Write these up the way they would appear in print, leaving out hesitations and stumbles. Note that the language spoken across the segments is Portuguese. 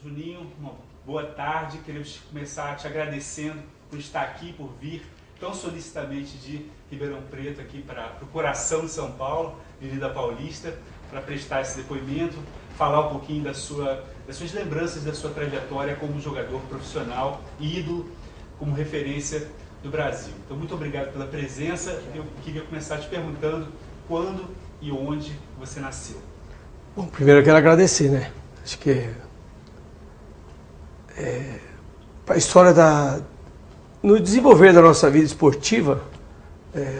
Juninho, uma boa tarde. Queremos começar te agradecendo por estar aqui, por vir tão solicitamente de Ribeirão Preto aqui para o coração de São Paulo, Avenida Paulista, para prestar esse depoimento, falar um pouquinho das suas lembranças, da sua trajetória como jogador profissional, ídolo, como referência do Brasil. Então, muito obrigado pela presença. Eu queria começar te perguntando quando e onde você nasceu. Bom, primeiro eu quero agradecer, né? Acho que a história no desenvolver da nossa vida esportiva,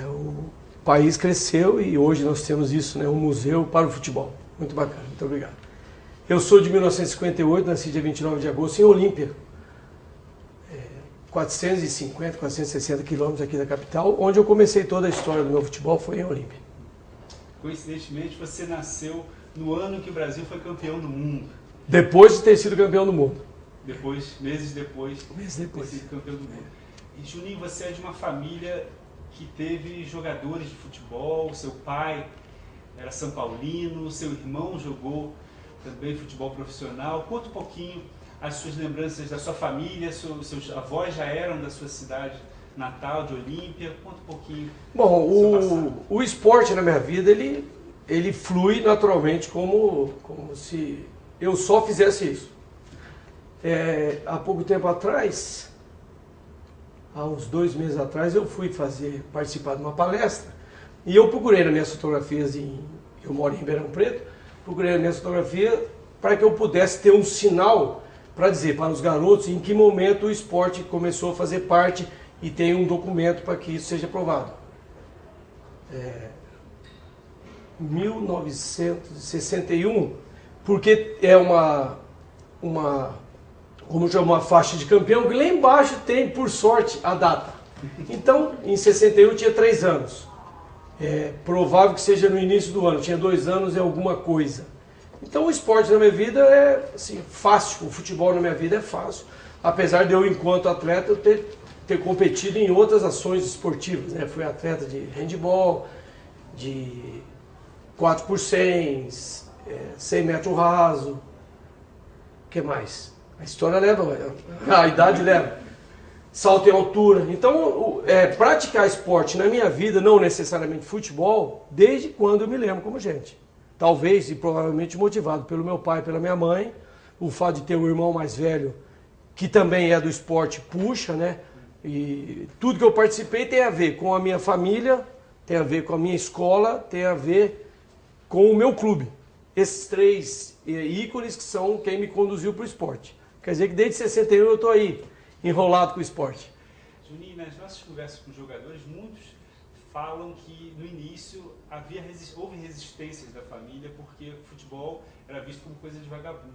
o país cresceu e hoje nós temos isso, né? Um museu para o futebol. Muito bacana, muito obrigado. Eu sou de 1958, nasci dia 29 de agosto em Olímpia, 450, 460 quilômetros aqui da capital, onde eu comecei toda a história do meu futebol, foi em Olímpia. Coincidentemente, você nasceu no ano que o Brasil foi campeão do mundo. Depois de ter sido campeão do mundo. Meses depois. Meses depois. De ter sido campeão do mundo. E Juninho, você é de uma família que teve jogadores de futebol, seu pai era São Paulino, seu irmão jogou também futebol profissional. Conta um pouquinho as suas lembranças da sua família, seus avós já eram da sua cidade natal, de Olímpia. Conta um pouquinho. Bom, o esporte na minha vida, ele flui naturalmente como se eu só fizesse isso. Há pouco tempo atrás, há uns 2 meses atrás, eu fui participar de uma palestra e eu procurei nas minhas fotografias, eu moro em Ribeirão Preto, procurei nas minhas fotografias para que eu pudesse ter um sinal para dizer para os garotos em que momento o esporte começou a fazer parte e tem um documento para que isso seja aprovado. 1961, porque é uma faixa de campeão, que lá embaixo tem, por sorte, a data. Então, em 61 eu tinha 3 anos. É provável que seja no início do ano, tinha 2 anos e alguma coisa. Então o esporte na minha vida é assim, fácil, o futebol na minha vida é fácil. Apesar de eu, enquanto atleta, eu ter competido em outras ações esportivas, né? Fui atleta de handebol, de 4x100, 100 metros raso, o que mais? A história leva, a idade leva. Salto em altura. Então, praticar esporte na minha vida, não necessariamente futebol, desde quando eu me lembro como gente. Talvez e provavelmente motivado pelo meu pai e pela minha mãe, o fato de ter um irmão mais velho, que também é do esporte, puxa, né? E tudo que eu participei tem a ver com a minha família, tem a ver com a minha escola, tem a ver com o meu clube. Esses 3 ícones que são quem me conduziu para o esporte. Quer dizer que desde 61 eu estou aí, enrolado com o esporte. Juninho, nas nossas conversas com jogadores, muitos falam que no início houve resistências da família porque futebol era visto como coisa de vagabundo.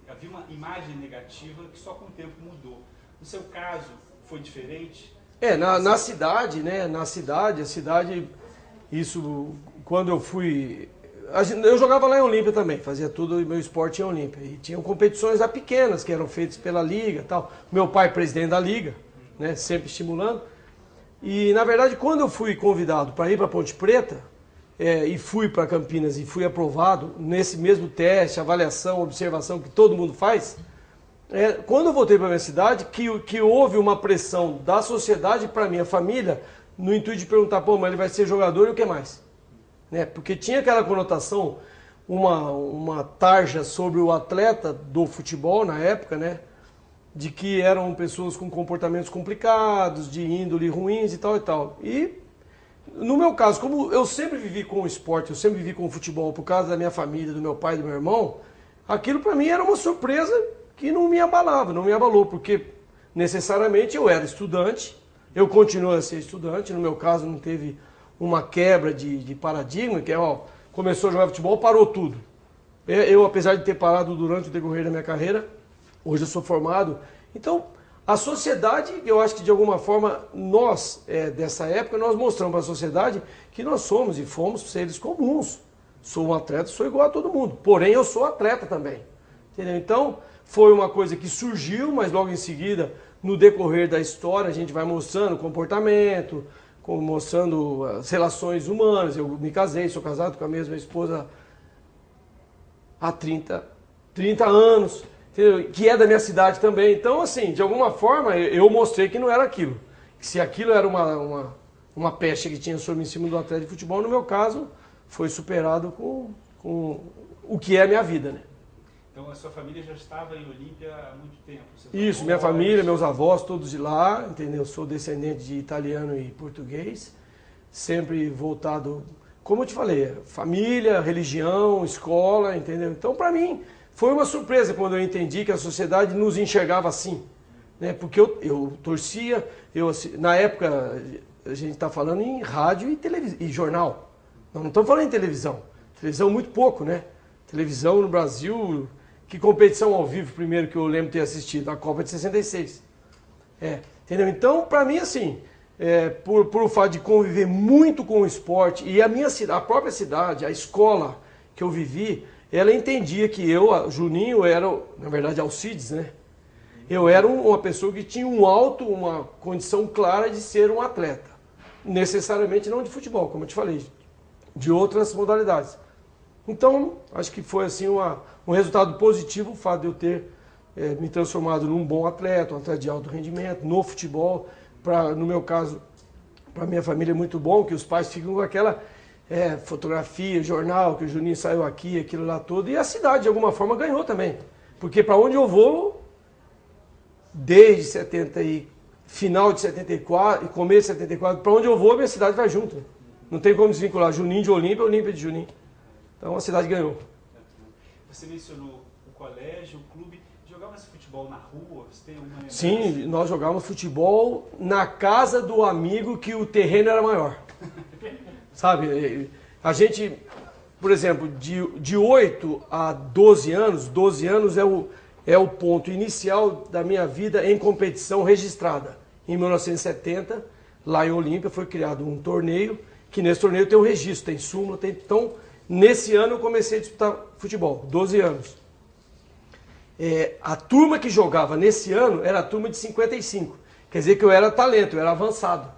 Havia uma imagem negativa que só com o tempo mudou. No seu caso, foi diferente? Na cidade, né? A cidade, isso, quando eu fui... Eu jogava lá em Olímpia também, fazia tudo o meu esporte em Olímpia. E tinham competições lá pequenas, que eram feitas pela Liga e tal. Meu pai, presidente da Liga, né, sempre estimulando. E, na verdade, quando eu fui convidado para ir para Ponte Preta, e fui para Campinas e fui aprovado, nesse mesmo teste, avaliação, observação que todo mundo faz, quando eu voltei para a minha cidade, que houve uma pressão da sociedade para a minha família, no intuito de perguntar, pô, mas ele vai ser jogador e o que mais? Né? Porque tinha aquela conotação, uma tarja sobre o atleta do futebol na época, né? De que eram pessoas com comportamentos complicados, de índole ruins e tal e tal. E, no meu caso, como eu sempre vivi com o esporte, eu sempre vivi com o futebol por causa da minha família, do meu pai e do meu irmão, aquilo para mim era uma surpresa que não me abalava, não me abalou, porque necessariamente eu era estudante, eu continuo a ser estudante, no meu caso não teve uma quebra de paradigma, que começou a jogar futebol, parou tudo. Eu, apesar de ter parado durante o decorrer da minha carreira, hoje eu sou formado. Então, a sociedade, eu acho que de alguma forma, nós, dessa época, nós mostramos para a sociedade que nós somos e fomos seres comuns. Sou um atleta, sou igual a todo mundo. Porém, eu sou atleta também. Entendeu? Então, foi uma coisa que surgiu, mas logo em seguida, no decorrer da história, a gente vai mostrando comportamento, mostrando as relações humanas. Eu me casei, sou casado com a mesma esposa há 30 anos. entendeu? Que é da minha cidade também. Então, assim, de alguma forma, eu mostrei que não era aquilo. Que se aquilo era uma pecha que tinha sobre em cima do atleta de futebol, no meu caso, foi superado com o que é a minha vida, né? Então a sua família já estava em Olímpia há muito tempo? Isso, minha família, meus avós, todos de lá, entendeu? Eu sou descendente de italiano e português, sempre voltado, como eu te falei, família, religião, escola, entendeu? Então, para mim, foi uma surpresa quando eu entendi que a sociedade nos enxergava assim, né? Porque eu torcia, na época, a gente está falando em rádio e jornal, não estamos falando em televisão. Televisão muito pouco, né? Televisão no Brasil, que competição ao vivo primeiro que eu lembro ter assistido? A Copa de 66. Entendeu? Então, para mim, assim, por o fato de conviver muito com o esporte e a própria cidade, a escola que eu vivi, ela entendia que eu, Juninho, era, na verdade, Alcides, né? Eu era uma pessoa que tinha uma condição clara de ser um atleta. Necessariamente não de futebol, como eu te falei, de outras modalidades. Então, acho que foi assim um resultado positivo o fato de eu ter me transformado num bom atleta, um atleta de alto rendimento, no futebol. No meu caso, para minha família é muito bom, que os pais ficam com aquela fotografia, jornal, que o Juninho saiu aqui, aquilo lá todo. E a cidade, de alguma forma, ganhou também. Porque para onde eu vou, desde final de 74 e começo de 74, para onde eu vou, a minha cidade vai junto. Não tem como desvincular Juninho de Olímpia, Olímpia de Juninho. Então a cidade ganhou. Você mencionou o colégio, o clube. Jogava esse futebol na rua? Você tem uma lembrança? Sim, nós jogávamos futebol na casa do amigo que o terreno era maior. Sabe? A gente, por exemplo, de 8 a 12 anos é o ponto inicial da minha vida em competição registrada. Em 1970, lá em Olímpia, foi criado um torneio, que nesse torneio tem um registro, tem súmula, então, nesse ano eu comecei a disputar futebol, 12 anos. A turma que jogava nesse ano era a turma de 55. Quer dizer que eu era talento, eu era avançado.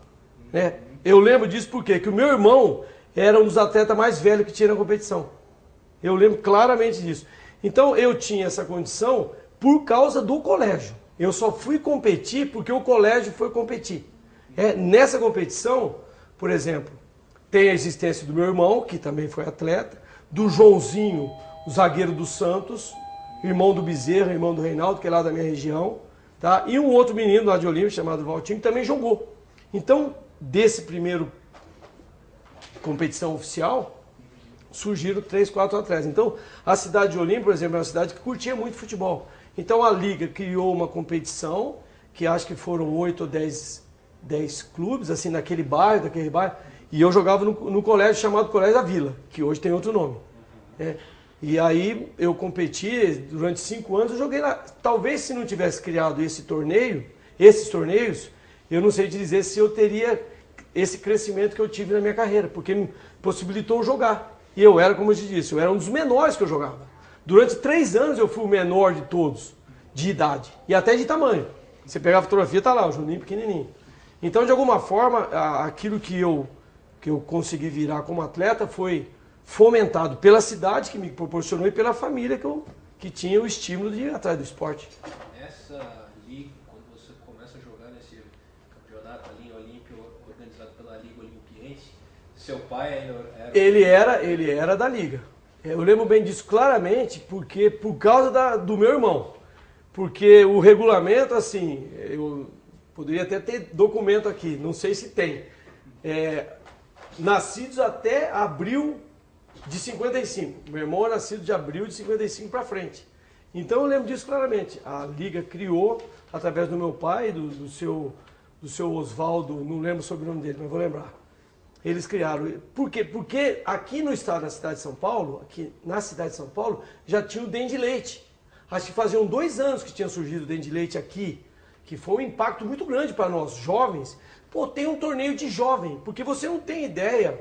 Né? Eu lembro disso porque o meu irmão era um dos atletas mais velhos que tinha na competição. Eu lembro claramente disso. Então eu tinha essa condição por causa do colégio. Eu só fui competir porque o colégio foi competir. Nessa competição, por exemplo, tem a existência do meu irmão, que também foi atleta, do Joãozinho, o zagueiro do Santos, irmão do Bezerra, irmão do Reinaldo, que é lá da minha região, tá? E um outro menino lá de Olímpia, chamado Valtinho, que também jogou. Então, desse primeiro competição oficial, surgiram 3, 4 atletas. Então, a cidade de Olímpia, por exemplo, é uma cidade que curtia muito futebol. Então, a Liga criou uma competição, que acho que foram 8 ou 10 clubes, assim, daquele bairro, e eu jogava no colégio chamado Colégio da Vila, que hoje tem outro nome. E aí eu competi durante 5 anos, eu joguei lá. Talvez se não tivesse criado esses torneios, eu não sei te dizer se eu teria esse crescimento que eu tive na minha carreira, porque me possibilitou jogar. E eu era, como eu te disse, eu era um dos menores que eu jogava. Durante 3 anos eu fui o menor de todos, de idade e até de tamanho. Você pegar a fotografia, tá lá, o Juninho pequenininho. Então, de alguma forma, aquilo que eu consegui virar como atleta foi fomentado pela cidade que me proporcionou e pela família que tinha o estímulo de ir atrás do esporte. Essa liga, quando você começa a jogar nesse campeonato ali em Olímpia, organizado pela Liga Olimpiense, seu pai era... Ele era da liga. Eu lembro bem disso claramente porque por causa do meu irmão. Porque o regulamento, assim, eu poderia até ter documento aqui, não sei se tem. Nascidos até abril de 55. Meu irmão é nascido de abril de 55 para frente. Então eu lembro disso claramente. A Liga criou, através do meu pai, do seu Oswaldo, não lembro sobre o sobrenome dele, mas vou lembrar. Eles criaram. Por quê? Porque aqui no estado da cidade de São Paulo, aqui na cidade de São Paulo, já tinha o Dente de Leite. Acho que faziam 2 anos que tinha surgido o Dente de Leite aqui, que foi um impacto muito grande para nós, jovens. Pô, tem um torneio de jovem, porque você não tem ideia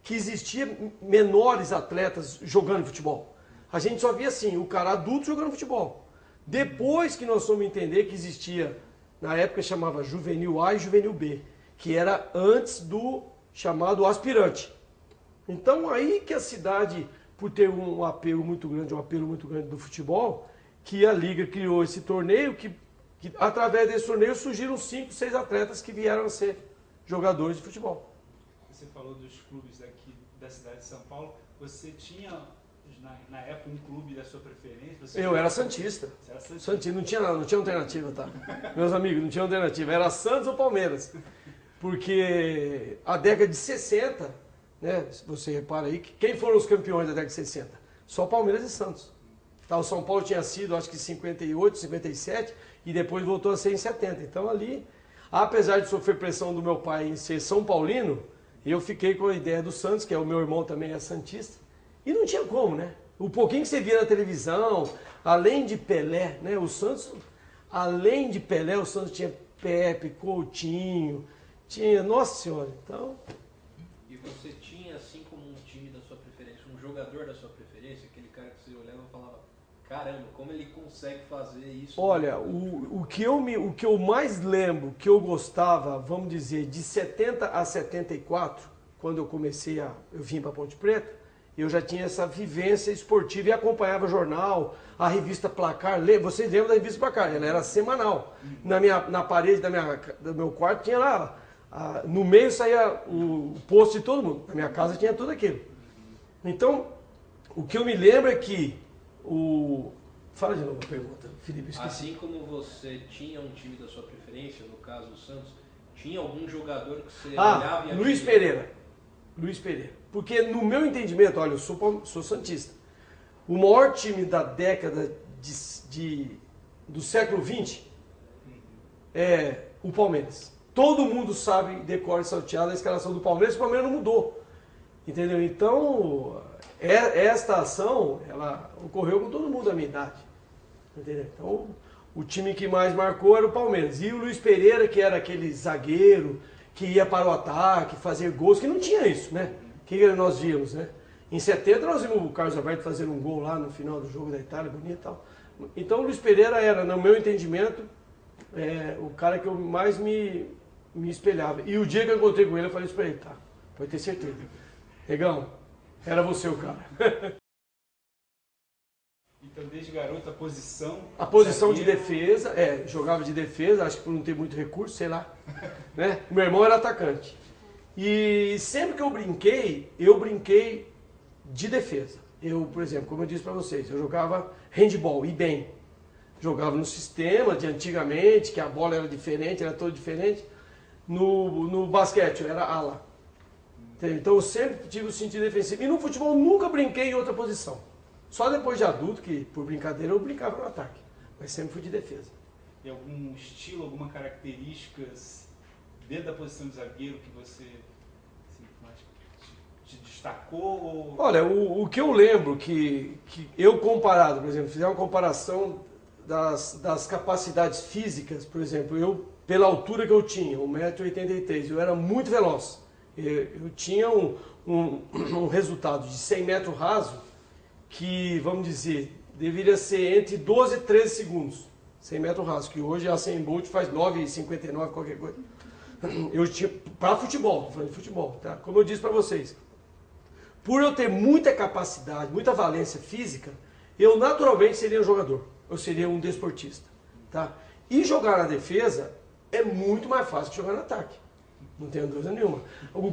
que existia menores atletas jogando futebol. A gente só via assim, o cara adulto jogando futebol. Depois que nós fomos entender que existia, na época chamava Juvenil A e Juvenil B, que era antes do chamado aspirante. Então aí que a cidade, por ter um apelo muito grande do futebol, que a Liga criou esse torneio, que através desse torneio surgiram 5, 6 atletas que vieram a ser jogadores de futebol. Você falou dos clubes daqui da cidade de São Paulo. Você tinha, na época, um clube da sua preferência? Eu era santista. Você era santista. Santista, não tinha alternativa, tá? Meus amigos, não tinha alternativa. Era Santos ou Palmeiras. Porque a década de 60, né, se você repara aí, quem foram os campeões da década de 60? Só Palmeiras e Santos. Tá, o São Paulo tinha sido, acho que em 58, 57, e depois voltou a ser em 70. Então ali, apesar de sofrer pressão do meu pai em ser São Paulino, eu fiquei com a ideia do Santos, que é o meu irmão também é santista, e não tinha como, né? O pouquinho que você via na televisão, além de Pelé, né? O Santos, além de Pelé, o Santos tinha Pepe, Coutinho, tinha, nossa senhora, então... E você tinha, assim como um time da sua preferência, um jogador da sua preferência, aquele cara que você olhava e falava, caramba, como ele consegue fazer isso? Olha, o que eu mais lembro, que eu gostava, vamos dizer, de 70 a 74, quando eu vim para Ponte Preta, eu já tinha essa vivência esportiva e acompanhava jornal, a revista Placar. Vocês lembram da revista Placar? Ela era semanal. Na parede do meu quarto tinha lá, no meio saía o posto de todo mundo. Na minha casa tinha tudo aquilo. Então, o que eu me lembro é que Fala de novo a pergunta, Felipe. Esqueci. Assim como você tinha um time da sua preferência, no caso o Santos, tinha algum jogador que você olhava e Luiz Pereira. Luiz Pereira. Porque no meu entendimento, olha, eu sou santista. O maior time da década do século XX é o Palmeiras. Todo mundo sabe, decora e salteado, a escalação do Palmeiras, o Palmeiras não mudou. Entendeu? Então, esta ação, ela ocorreu com todo mundo da minha idade. Entendeu? Então, o time que mais marcou era o Palmeiras. E o Luiz Pereira, que era aquele zagueiro que ia para o ataque, fazer gols, que não tinha isso, né? Que nós víamos, né? Em 70 nós vimos o Carlos Alberto fazendo um gol lá no final do jogo da Itália, bonito e tal. Então o Luiz Pereira era, no meu entendimento, o cara que eu mais me espelhava. E o dia que eu encontrei com ele, eu falei isso pra ele, tá, pode ter certeza. Negão, era você o cara. Então, desde garoto, a posição... A posição de defesa, jogava de defesa, acho que por não ter muito recurso, sei lá. Né? Meu irmão era atacante. E sempre que eu brinquei de defesa. Eu, por exemplo, como eu disse para vocês, eu jogava handball, e bem. Jogava no sistema de antigamente, que a bola era diferente, era toda diferente. No basquete, eu era ala. Então eu sempre tive o sentido defensivo. E no futebol nunca brinquei em outra posição. Só depois de adulto, que por brincadeira eu brincava no ataque. Mas sempre fui de defesa. E algum estilo, alguma característica dentro da posição de zagueiro que você mais te destacou? Olha, o que eu lembro que eu comparado, por exemplo, fizer uma comparação das capacidades físicas, por exemplo, eu, pela altura que eu tinha, 1,83 m, eu era muito veloz. Eu tinha um resultado de 100 metros raso que, vamos dizer, deveria ser entre 12 e 13 segundos. 100 metros raso, que hoje a 100 Bolt faz 9,59, qualquer coisa. Eu tinha, para futebol, falando de futebol, tá? Como eu disse para vocês, por eu ter muita capacidade, muita valência física, eu naturalmente seria um jogador, eu seria um desportista, tá? E jogar na defesa é muito mais fácil que jogar no ataque, não tenho dúvida nenhuma.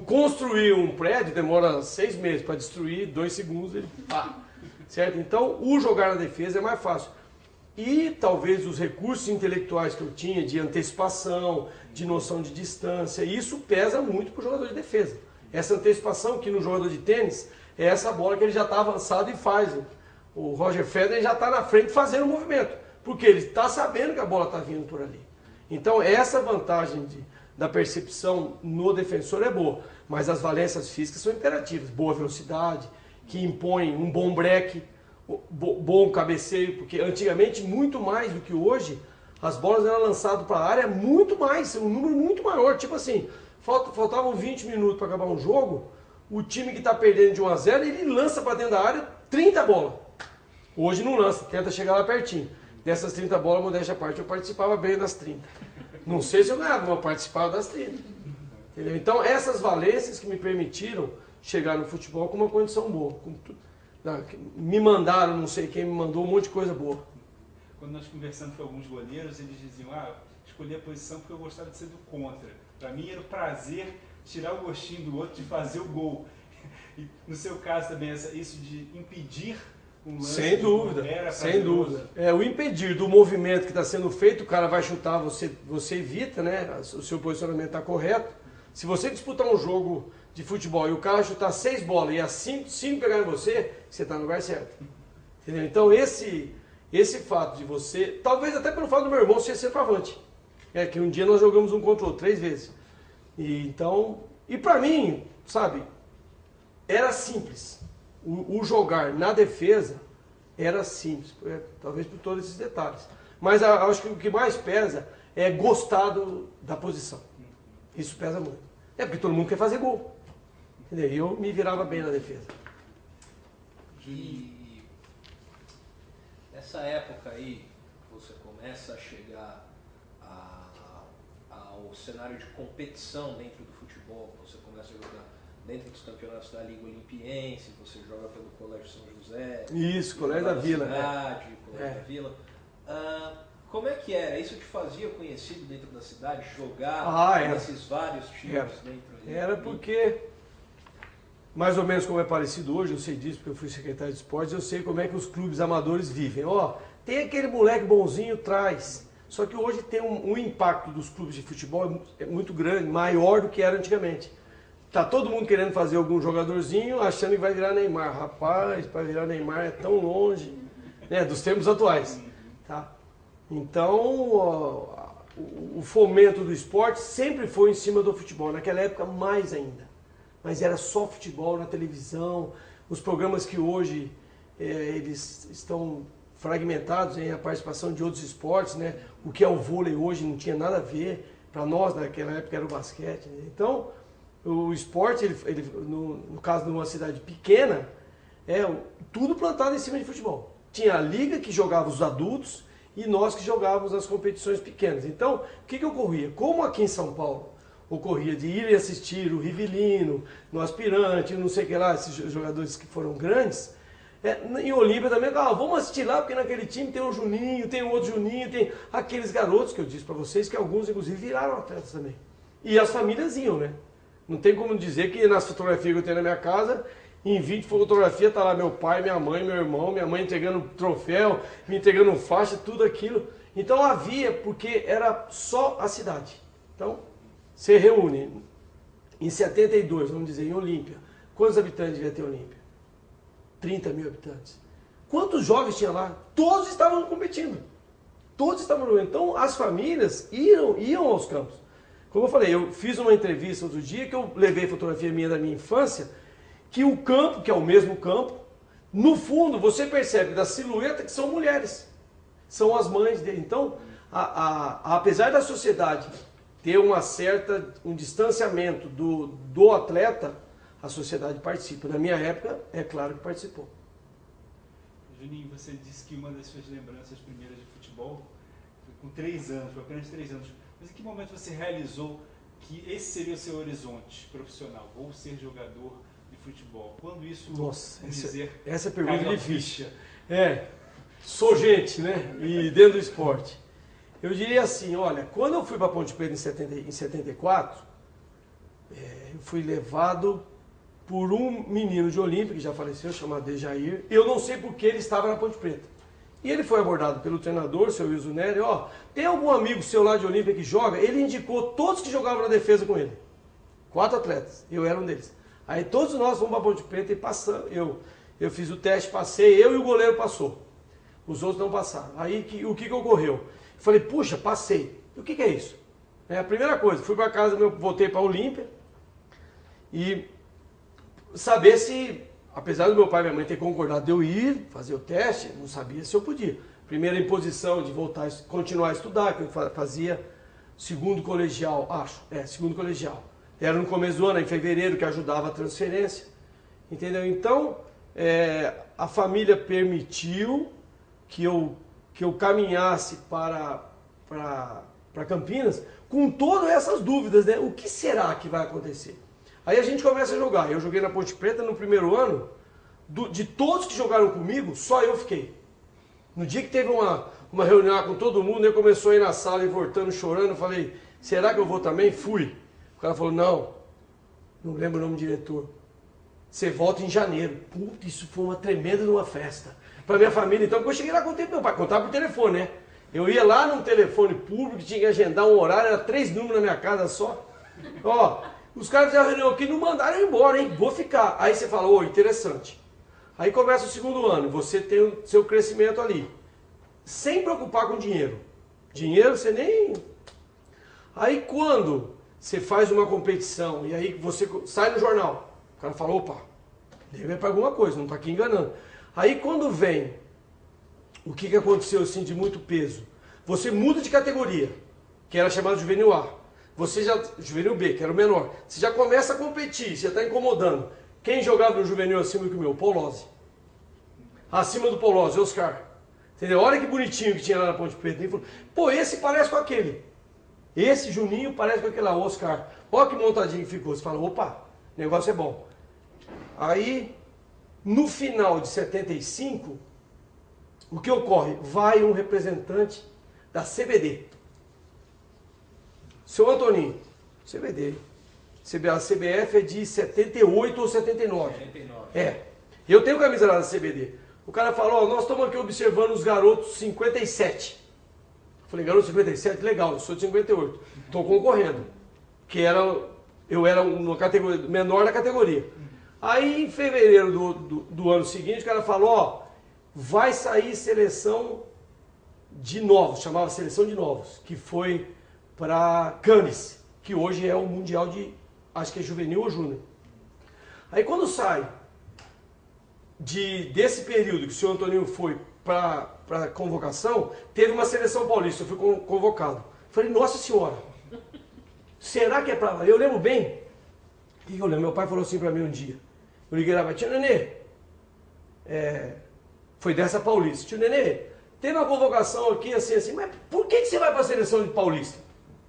Construir um prédio demora 6 meses, para destruir 2 segundos ele pá, certo? Então o jogar na defesa é mais fácil. E talvez os recursos intelectuais que eu tinha de antecipação, de noção de distância, isso pesa muito para o jogador de defesa. Essa antecipação que no jogador de tênis é essa bola que ele já está avançado e faz. O Roger Federer já está na frente fazendo o movimento, porque ele está sabendo que a bola está vindo por ali. Então essa vantagem da percepção no defensor é boa, mas as valências físicas são imperativas. Boa velocidade, que impõe um bom breque, bom cabeceio, porque antigamente, muito mais do que hoje, as bolas eram lançadas para a área muito mais, um número muito maior. Tipo assim, faltavam 20 minutos para acabar um jogo, o time que está perdendo de 1 a 0, ele lança para dentro da área 30 bolas. Hoje não lança, tenta chegar lá pertinho. Dessas 30 bolas, modéstia à parte, eu participava bem das 30. Não sei se eu ganhava, mas eu participava das 30. Entendeu? Então, essas valências que me permitiram chegar no futebol com uma condição boa. Me mandaram, não sei quem me mandou, um monte de coisa boa. quando nós conversamos com alguns goleiros, eles diziam, escolhi a posição porque eu gostava de ser do contra. Para mim era o prazer tirar o gostinho do outro de fazer o gol. E no seu caso também, isso de impedir um lance. Sem dúvida, sem dúvida. O impedir do movimento que está sendo feito, o cara vai chutar, você evita, né? O seu posicionamento está correto. Se você disputar um jogo de futebol e o cara chutar 6 bolas e as 5 pegarem você está no lugar certo. Entendeu? Então esse fato de você, talvez até pelo fato do meu irmão ser centroavante, que um dia nós jogamos um contra o outro 3 vezes. E para mim, sabe, era simples. O jogar na defesa era simples, talvez por todos esses detalhes. Mas acho que o que mais pesa é gostar da posição. Isso pesa muito. Porque todo mundo quer fazer gol. Entendeu? E eu me virava bem na defesa. E nessa época aí, você começa a chegar ao cenário de competição dentro do futebol, você começa a jogar dentro dos campeonatos da Liga Olimpiense, você joga pelo Colégio São José. Isso, Colégio da Vila. Colégio da Vila. Como é que era? Isso te fazia conhecido dentro da cidade? Jogar nesses vários times dentro ali? Era porque, mais ou menos como é parecido hoje, eu sei disso porque eu fui secretário de esportes, eu sei como é que os clubes amadores vivem. Tem aquele moleque bonzinho, traz. Só que hoje tem um impacto dos clubes de futebol é muito grande, maior do que era antigamente. Tá todo mundo querendo fazer algum jogadorzinho, achando que vai virar Neymar. Rapaz, para virar Neymar é tão longe, né, dos tempos atuais. Tá? Então, o fomento do esporte sempre foi em cima do futebol. Naquela época, mais ainda. Mas era só futebol na televisão. Os programas que hoje eles estão fragmentados em a participação de outros esportes, né? O que é o vôlei hoje não tinha nada a ver. Para nós, naquela época, era o basquete. Né? Então, o esporte, no caso de uma cidade pequena, tudo plantado em cima de futebol. Tinha a liga que jogava os adultos e nós que jogávamos as competições pequenas. Então, o que ocorria? Como aqui em São Paulo ocorria de ir assistir o Rivelino, no Aspirante, não sei o que lá, esses jogadores que foram grandes, em Olímpia também, vamos assistir lá, porque naquele time tem um Juninho, tem um outro Juninho, tem aqueles garotos que eu disse para vocês, que alguns inclusive viraram atletas também. E as famílias iam, né? Não tem como dizer que nas fotografias que eu tenho na minha casa, em 20 fotografias está lá meu pai, minha mãe, meu irmão, minha mãe entregando troféu, me entregando faixa, tudo aquilo. Então havia, porque era só a cidade. Então, você reúne, em 72, vamos dizer, em Olímpia, quantos habitantes devia ter Olímpia? 30 mil habitantes. Quantos jovens tinha lá? Todos estavam competindo. Todos estavam jogando. Então, as famílias iam aos campos. Como eu falei, eu fiz uma entrevista outro dia que eu levei fotografia minha da minha infância, que o campo, que é o mesmo campo, no fundo você percebe da silhueta que são mulheres. São as mães dele. Então, apesar da sociedade ter um distanciamento do atleta, a sociedade participa. Na minha época, é claro que participou. Juninho, você disse que uma das suas lembranças primeiras de futebol foi com 3 anos, foi apenas 3 anos. Mas em que momento você realizou que esse seria o seu horizonte profissional? Vou ser jogador de futebol. Quando isso, essa pergunta é difícil. Sou gente, né? E dentro do esporte. Eu diria assim, olha, quando eu fui para Ponte Preta em 74, eu fui levado por um menino de Olímpia, que já faleceu, chamado Dejair. Eu não sei por que ele estava na Ponte Preta. E ele foi abordado pelo treinador, seu Wilson Nery, tem algum amigo seu lá de Olímpia que joga? Ele indicou todos que jogavam na defesa com ele. 4 atletas, eu era um deles. Aí todos nós fomos para a Ponte Preta e passamos. Eu fiz o teste, passei, eu e o goleiro passou. Os outros não passaram. Aí o que ocorreu? Eu falei, puxa, passei. E o que é isso? A primeira coisa, fui para casa, voltei para a Olímpia e saber se, apesar do meu pai e minha mãe ter concordado de eu ir fazer o teste, não sabia se eu podia. Primeira imposição de voltar, continuar a estudar, que eu fazia segundo colegial, segundo colegial. Era no começo do ano, em fevereiro, que ajudava a transferência. Entendeu? Então, a família permitiu que eu caminhasse para Campinas com todas essas dúvidas, né? O que será que vai acontecer? Aí a gente começa a jogar. Eu joguei na Ponte Preta no primeiro ano. De todos que jogaram comigo, só eu fiquei. No dia que teve uma reunião com todo mundo, ele começou a ir na sala e voltando, chorando, eu falei, será que eu vou também? Fui. O cara falou, não lembro o nome do diretor. Você volta em janeiro. Puta, isso foi uma tremenda uma festa. Pra minha família, então, eu cheguei lá com o tempo, meu pai contava por telefone, né? Eu ia lá num telefone público, tinha que agendar um horário, era 3 números na minha casa só. Ó, os caras fizeram reunião aqui, não mandaram eu embora, hein? Vou ficar. Aí você fala, interessante. Aí começa o segundo ano, você tem o seu crescimento ali. Sem preocupar com dinheiro. Dinheiro você nem... Aí quando você faz uma competição e aí você sai no jornal, o cara fala, opa, deve para alguma coisa, não está aqui enganando. Aí quando vem, o que aconteceu assim de muito peso? Você muda de categoria, que era chamado juvenil A. Você já, juvenil B, que era o menor. Você já começa a competir, você está incomodando. Quem jogava no juvenil acima que o meu? Polozzi. Acima do Polozzi, Oscar. Entendeu? Olha que bonitinho que tinha lá na Ponte Preta. Ele falou, pô, esse parece com aquele. Esse Juninho parece com aquele lá, Oscar. Olha que montadinho que ficou. Você fala, opa, o negócio é bom. Aí, no final de 75, o que ocorre? Vai um representante da CBD. Seu Antoninho, CBD. A CBF é de 78 ou 79. 79. É. Eu tenho camisa lá da CBD. O cara falou, nós estamos aqui observando os garotos 57. Falei, garoto 57, legal, eu sou de 58. Estou concorrendo. Eu era uma categoria, menor da categoria. Aí, em fevereiro do ano seguinte, o cara falou, vai sair seleção de novos, chamava seleção de novos, que foi para Cannes, que hoje é o Mundial de, acho que é juvenil ou júnior. Aí quando sai desse período que o senhor Antoninho foi para a convocação, teve uma seleção paulista, eu fui convocado. Falei, nossa senhora, será que é para lá? Eu lembro bem, o que eu lembro? Meu pai falou assim para mim um dia, eu liguei lá, tio Nenê, foi dessa paulista, tio Nenê, teve uma convocação aqui assim, mas por que você vai para a seleção de paulista?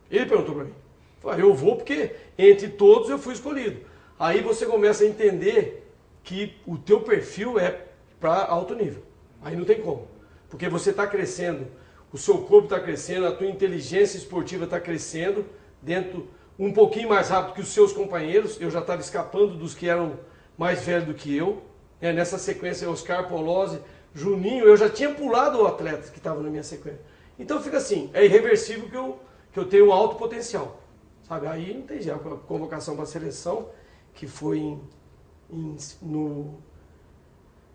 Ele perguntou para mim. Falei, eu vou porque entre todos eu fui escolhido. Aí você começa a entender que o teu perfil é para alto nível. Aí não tem como. Porque você está crescendo, o seu corpo está crescendo, a tua inteligência esportiva está crescendo, dentro um pouquinho mais rápido que os seus companheiros. Eu já estava escapando dos que eram mais velhos do que eu. Nessa sequência, Oscar, Polozzi, Juninho, eu já tinha pulado o atleta que estava na minha sequência. Então fica assim, é irreversível que eu tenho um alto potencial. Sabe? Aí não tem jeito, a convocação para a seleção, que foi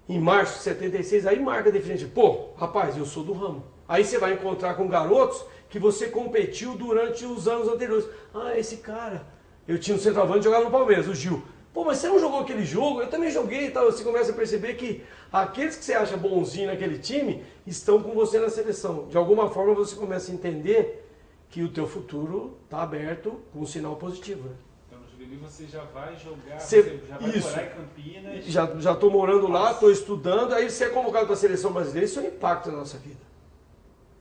em março de 76, aí marca definitiva. Pô, rapaz, eu sou do ramo. Aí você vai encontrar com garotos que você competiu durante os anos anteriores. Ah, esse cara, eu tinha um centroavante que jogava no Palmeiras, o Gil. Pô, mas você não jogou aquele jogo? Eu também joguei e tal. Você começa a perceber que aqueles que você acha bonzinho naquele time estão com você na seleção. De alguma forma você começa a entender que o teu futuro está aberto com um sinal positivo. Né? Então no juvenil você já vai jogar, você já vai morar em Campinas. Já estou morando lá, estou estudando, aí você é convocado para a seleção brasileira, isso é um impacto na nossa vida.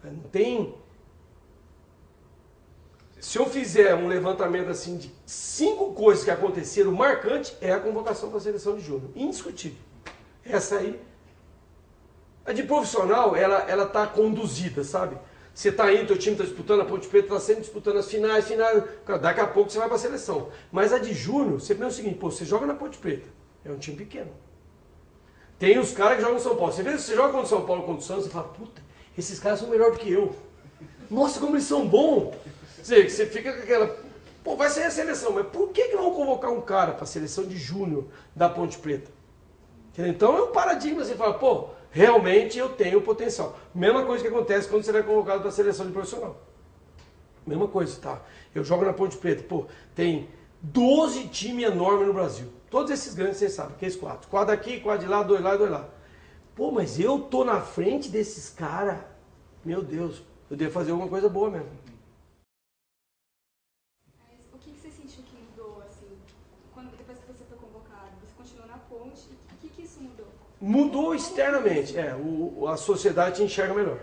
Não tem... Se eu fizer um levantamento assim de 5 coisas que aconteceram, marcante é a convocação para a seleção de júnior. Indiscutível. Essa aí, a de profissional, ela está conduzida, sabe? Você está indo, teu time está disputando, a Ponte Preta está sempre disputando as finais, daqui a pouco você vai para a seleção. Mas a de júnior, você pensa o seguinte, pô, você joga na Ponte Preta, é um time pequeno. Tem os caras que jogam no São Paulo. Você joga contra o São Paulo, contra o Santos, você fala, puta, esses caras são melhor do que eu. Nossa, como eles são bons. Você fica com aquela, pô, vai ser a seleção, mas por que não convocar um cara para a seleção de júnior da Ponte Preta? Então é um paradigma, você fala, pô, realmente eu tenho potencial. Mesma coisa que acontece quando você vai convocado para a seleção de profissional. Mesma coisa, tá? Eu jogo na Ponte Preta, pô, tem 12 times enormes no Brasil. Todos esses grandes, vocês sabem, que é esses 4. 4 aqui, 4 de lá, 2 lá e 2 lá. Pô, mas eu tô na frente desses caras, meu Deus, eu devo fazer alguma coisa boa mesmo. O que você sentiu que mudou, assim, depois que você foi convocado? Você continuou na Ponte, o que isso mudou? Mudou externamente, a sociedade te enxerga melhor.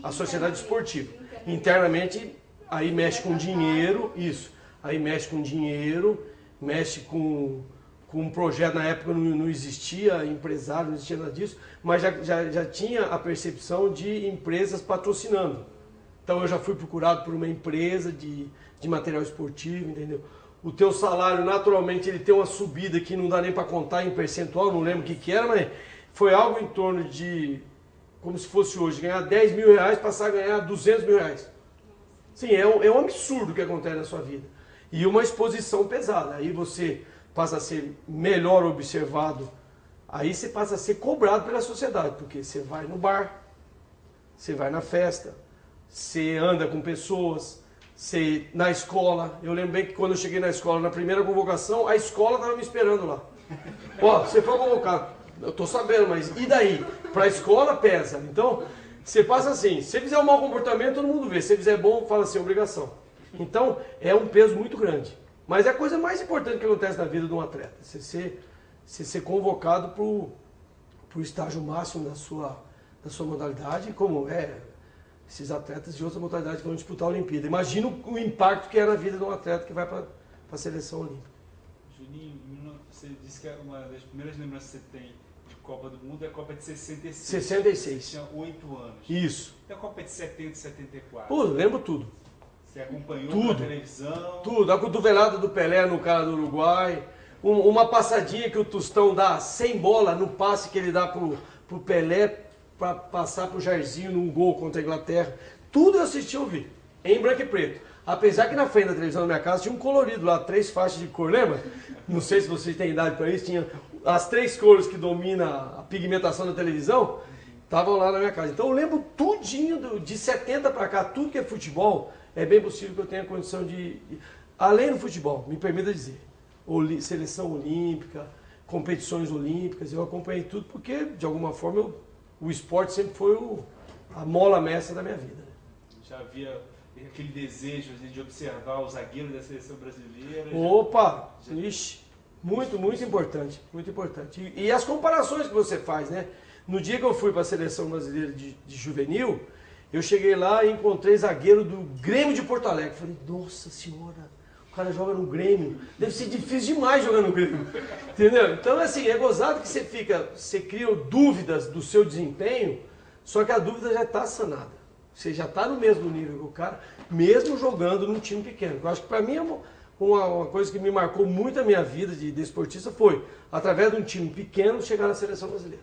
A sociedade esportiva. Internamente, aí mexe com dinheiro, isso. Aí mexe com dinheiro, mexe com com um projeto, na época não existia empresário, não existia nada disso, mas já tinha a percepção de empresas patrocinando. Então eu já fui procurado por uma empresa de material esportivo, entendeu? O teu salário, naturalmente, ele tem uma subida que não dá nem para contar em percentual, não lembro o que era, mas foi algo em torno de, como se fosse hoje, ganhar 10 mil reais, passar a ganhar 200 mil reais. Sim, é um absurdo o que acontece na sua vida. E uma exposição pesada. Aí você passa a ser melhor observado, aí você passa a ser cobrado pela sociedade, porque você vai no bar, você vai na festa, você anda com pessoas, você na escola. Eu lembro bem que quando eu cheguei na escola, na primeira convocação, a escola estava me esperando lá. Ó, você foi convocado. Eu tô sabendo, mas e daí? Para a escola pesa. Então, você passa assim, se você fizer um mau comportamento, todo mundo vê. Se você fizer bom, fala assim, obrigação. Então, é um peso muito grande. Mas é a coisa mais importante que acontece na vida de um atleta. Você ser convocado para o estágio máximo da sua modalidade, como esses atletas de outras modalidades que vão disputar a Olimpíada. Imagina o impacto que é na vida de um atleta que vai para a seleção olímpica. Juninho, você disse que uma das primeiras lembranças que você tem de Copa do Mundo é a Copa de 66. 66. Você tinha 8 anos. Isso. E a Copa de 70 e 74? Pô, lembro tudo. Você acompanhou tudo, na televisão? Tudo. A cotovelada do Pelé no cara do Uruguai. Uma passadinha que o Tostão dá sem bola no passe que ele dá pro Pelé para passar pro Jairzinho num gol contra a Inglaterra. Tudo eu assisti e ouvi. Em branco e preto. Apesar que na frente da televisão da minha casa tinha um colorido lá, 3 faixas de cor, lembra? Não sei se vocês têm idade para isso. Tinha as 3 cores que dominam a pigmentação da televisão. Estavam lá na minha casa. Então eu lembro tudinho de 70 para cá, tudo que é futebol. É bem possível que eu tenha condição além do futebol, me permita dizer, seleção olímpica, competições olímpicas, eu acompanhei tudo porque, de alguma forma, o esporte sempre foi a mola mestra da minha vida. Já havia aquele desejo de observar o zagueiro da seleção brasileira? Opa! Ixi, muito importante, muito importante. E as comparações que você faz, né? No dia que eu fui para a seleção brasileira de juvenil, eu cheguei lá e encontrei zagueiro do Grêmio de Porto Alegre. Falei, nossa senhora, o cara joga no Grêmio. Deve ser difícil demais jogar no Grêmio. Entendeu? Então, assim, é gozado que você cria dúvidas do seu desempenho, só que a dúvida já está sanada. Você já está no mesmo nível que o cara, mesmo jogando num time pequeno. Eu acho que para mim uma coisa que me marcou muito a minha vida de desportista foi, através de um time pequeno, chegar na seleção brasileira.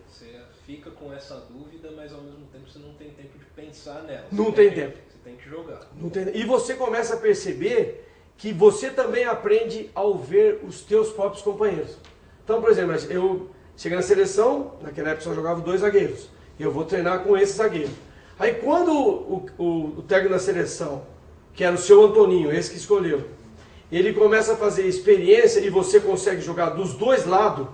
Fica com essa dúvida, mas ao mesmo tempo você não tem tempo de pensar nela. Não tem tempo. Você tem que jogar. E você começa a perceber que você também aprende ao ver os teus próprios companheiros. Então, por exemplo, eu cheguei na seleção, naquela época só jogava 2 zagueiros. Eu vou treinar com esse zagueiro. Aí quando o técnico da seleção, que era o seu Antoninho, esse que escolheu, ele começa a fazer experiência e você consegue jogar dos 2 lados,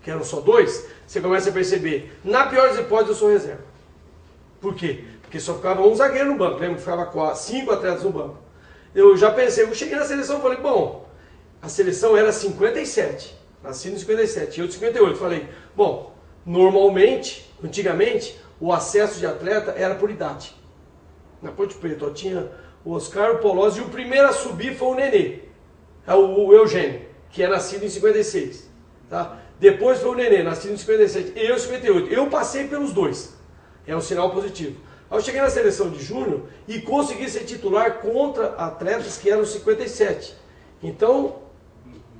que eram só 2, você começa a perceber, na pior das hipóteses eu sou reserva. Por quê? Porque só ficava um zagueiro no banco, lembra que ficava 5 atletas no banco. Eu já pensei, eu cheguei na seleção e falei, bom, a seleção era 57, nasci em 57, eu de 58. Falei, bom, normalmente, antigamente, o acesso de atleta era por idade. Na Ponte Preta, ó, tinha o Oscar, o Polozzi, e o primeiro a subir foi o Nenê, o Eugênio, que é nascido em 56. Tá? Depois foi o Nenê, nascido em 57, eu em 58. Eu passei pelos 2. É um sinal positivo. Aí eu cheguei na seleção de júnior e consegui ser titular contra atletas que eram 57. Então,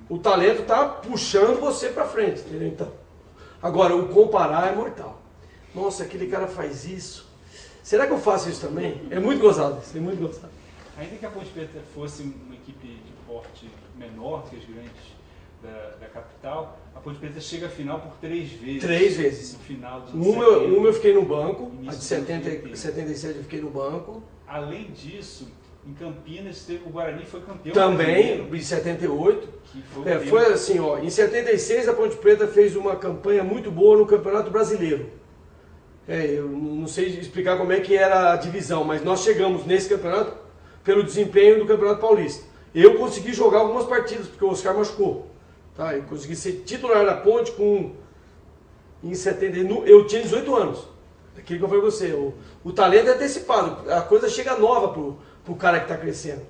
o talento está puxando você para frente, entendeu? Então, agora, o comparar é mortal. Nossa, aquele cara faz isso. Será que eu faço isso também? É muito gozado isso, é muito gozado. Ainda que a Ponte Preta fosse uma equipe de porte menor que as grandes da capital, a Ponte Preta chega à final por 3 vezes. 3 vezes. No final do Uma eu fiquei no banco, a de 77 eu fiquei no banco. Além disso, em Campinas, o Guarani foi campeão. Também, em 78. Foi assim, ó, em 76 a Ponte Preta fez uma campanha muito boa no Campeonato Brasileiro. Eu não sei explicar como é que era a divisão, mas nós chegamos nesse campeonato pelo desempenho do Campeonato Paulista. Eu consegui jogar algumas partidas, porque o Oscar machucou. Tá? Eu consegui ser titular da Ponte em 70. Eu tinha 18 anos. Aquilo que eu falei pra você. O talento é antecipado. A coisa chega nova pro cara que está crescendo.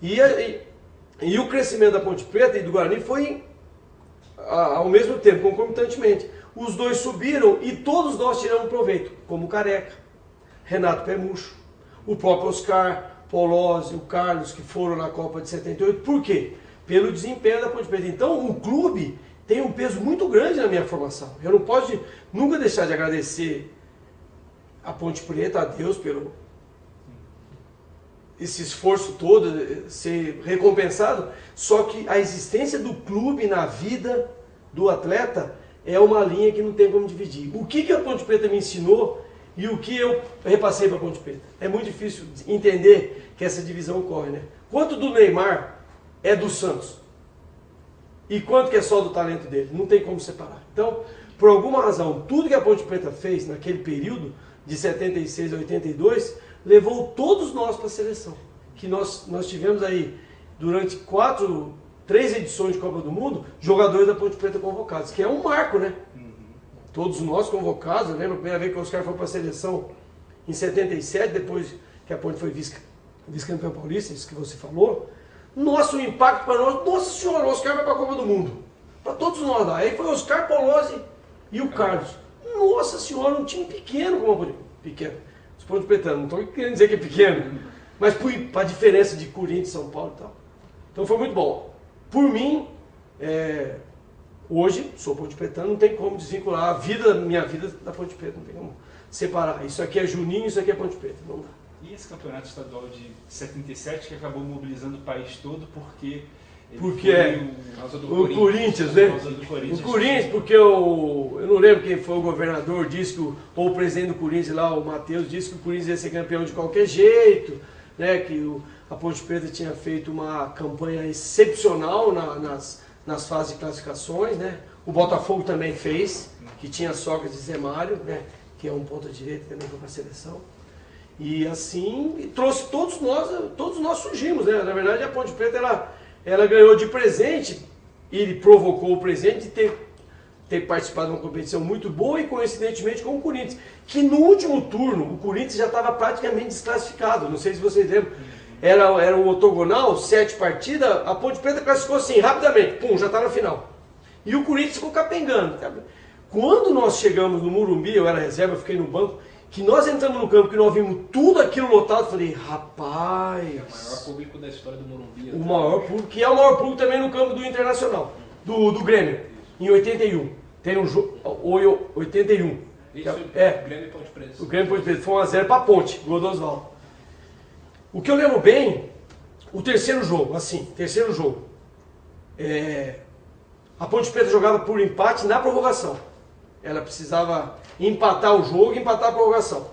E o crescimento da Ponte Preta e do Guarani foi ao mesmo tempo, concomitantemente. Os dois subiram e todos nós tiramos proveito, como o Careca, Renato Pemucho, o próprio Oscar, Polozzi, o Carlos, que foram na Copa de 78. Por quê? Pelo desempenho da Ponte Preta. Então, o clube tem um peso muito grande na minha formação. Eu não posso nunca deixar de agradecer a Ponte Preta, a Deus, pelo esse esforço todo, ser recompensado. Só que a existência do clube na vida do atleta é uma linha que não tem como dividir. O que a Ponte Preta me ensinou e o que eu repassei para a Ponte Preta? É muito difícil entender que essa divisão ocorre, né? Quanto do Neymar é do Santos? E quanto que é só do talento dele? Não tem como separar. Então, por alguma razão, tudo que a Ponte Preta fez naquele período, de 76 a 82, levou todos nós para a seleção. Que nós tivemos aí, durante 3 edições de Copa do Mundo, jogadores da Ponte Preta convocados, que é um marco, né? Todos nós convocados. Eu lembro a primeira vez que o Oscar foi para a seleção em 77, depois que a Ponte foi vice-campeão paulista, isso que você falou. Nossa, o impacto para nós, nossa senhora, o Oscar vai para a Copa do Mundo. Para todos nós lá. Aí foi o Oscar, Polozzi e o Carlos. Nossa senhora, um time pequeno como a Ponte pequeno. Os Ponte Pretanos, não estou querendo dizer que é pequeno, mas para a diferença de Corinthians, São Paulo e tal. Então foi muito bom. Por mim, hoje, sou Ponte Pretano, não tem como desvincular minha vida da Ponte Preta, não tem como separar. Isso aqui é Juninho, isso aqui é Ponte Preta, não dá. E esse campeonato estadual de 77 que acabou mobilizando o país todo porque o Corinthians, né? O Corinthians, porque eu não lembro quem foi o governador, disse ou o presidente do Corinthians lá, o Matheus, disse que o Corinthians ia ser campeão de qualquer jeito, né? Que a Ponte Preta tinha feito uma campanha excepcional nas fases de classificações, né? O Botafogo também fez, que tinha Sócrates e Zé Mário, né? Que é um ponta-direita também foi para a seleção. E assim, trouxe todos nós surgimos, né? Na verdade, a Ponte Preta, ela ganhou de presente, ele provocou o presente de ter participado de uma competição muito boa e coincidentemente com o Corinthians, que no último turno, o Corinthians já estava praticamente desclassificado, não sei se vocês lembram, era um octogonal, 7 partidas, a Ponte Preta classificou assim, rapidamente, pum, já está na final. E o Corinthians ficou capengando. Quando nós chegamos no Morumbi, eu era reserva, eu fiquei no banco, que nós entramos no campo, que nós vimos tudo aquilo lotado, eu falei, rapaz... É o maior público da história do Morumbi. O maior público, que é o maior público também no campo do Internacional, do Grêmio, em 81. Tem um jogo, 81. Isso, o Grêmio e Ponte Preta. O Grêmio e Ponte Preta, foi 1-0 para a Ponte, gol do Osvaldo. O que eu lembro bem, o terceiro jogo, a Ponte Preta jogava por empate na prorrogação. Ela precisava empatar o jogo e empatar a prorrogação.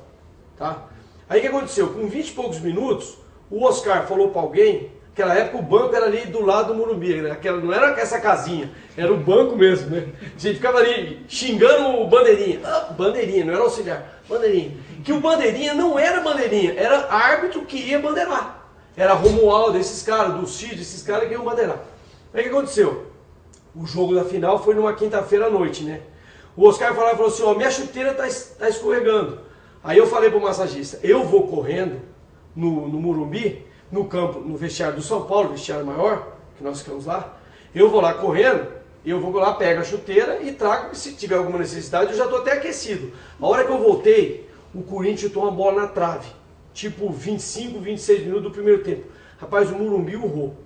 Tá? Aí o que aconteceu? Com 20 e poucos minutos, o Oscar falou para alguém, naquela época o banco era ali do lado do Morumbi, né? Não era essa casinha, era o banco mesmo, né? A gente ficava ali xingando o Bandeirinha. Bandeirinha, não era auxiliar, Bandeirinha. Que o Bandeirinha não era Bandeirinha, era árbitro que ia bandeirar. Era Romualdo, esses caras, do Cid, esses caras que iam bandeirar. Aí o que aconteceu? O jogo da final foi numa quinta-feira à noite, né? O Oscar falou assim, minha chuteira está escorregando. Aí eu falei para o massagista, eu vou correndo no Morumbi, no campo, no vestiário do São Paulo, vestiário maior, que nós ficamos lá, eu vou lá correndo, eu vou lá, pego a chuteira e trago, se tiver alguma necessidade, eu já estou até aquecido. A hora que eu voltei, o Corinthians chutou uma bola na trave, tipo 25, 26 minutos do primeiro tempo. Rapaz, o Morumbi urrou.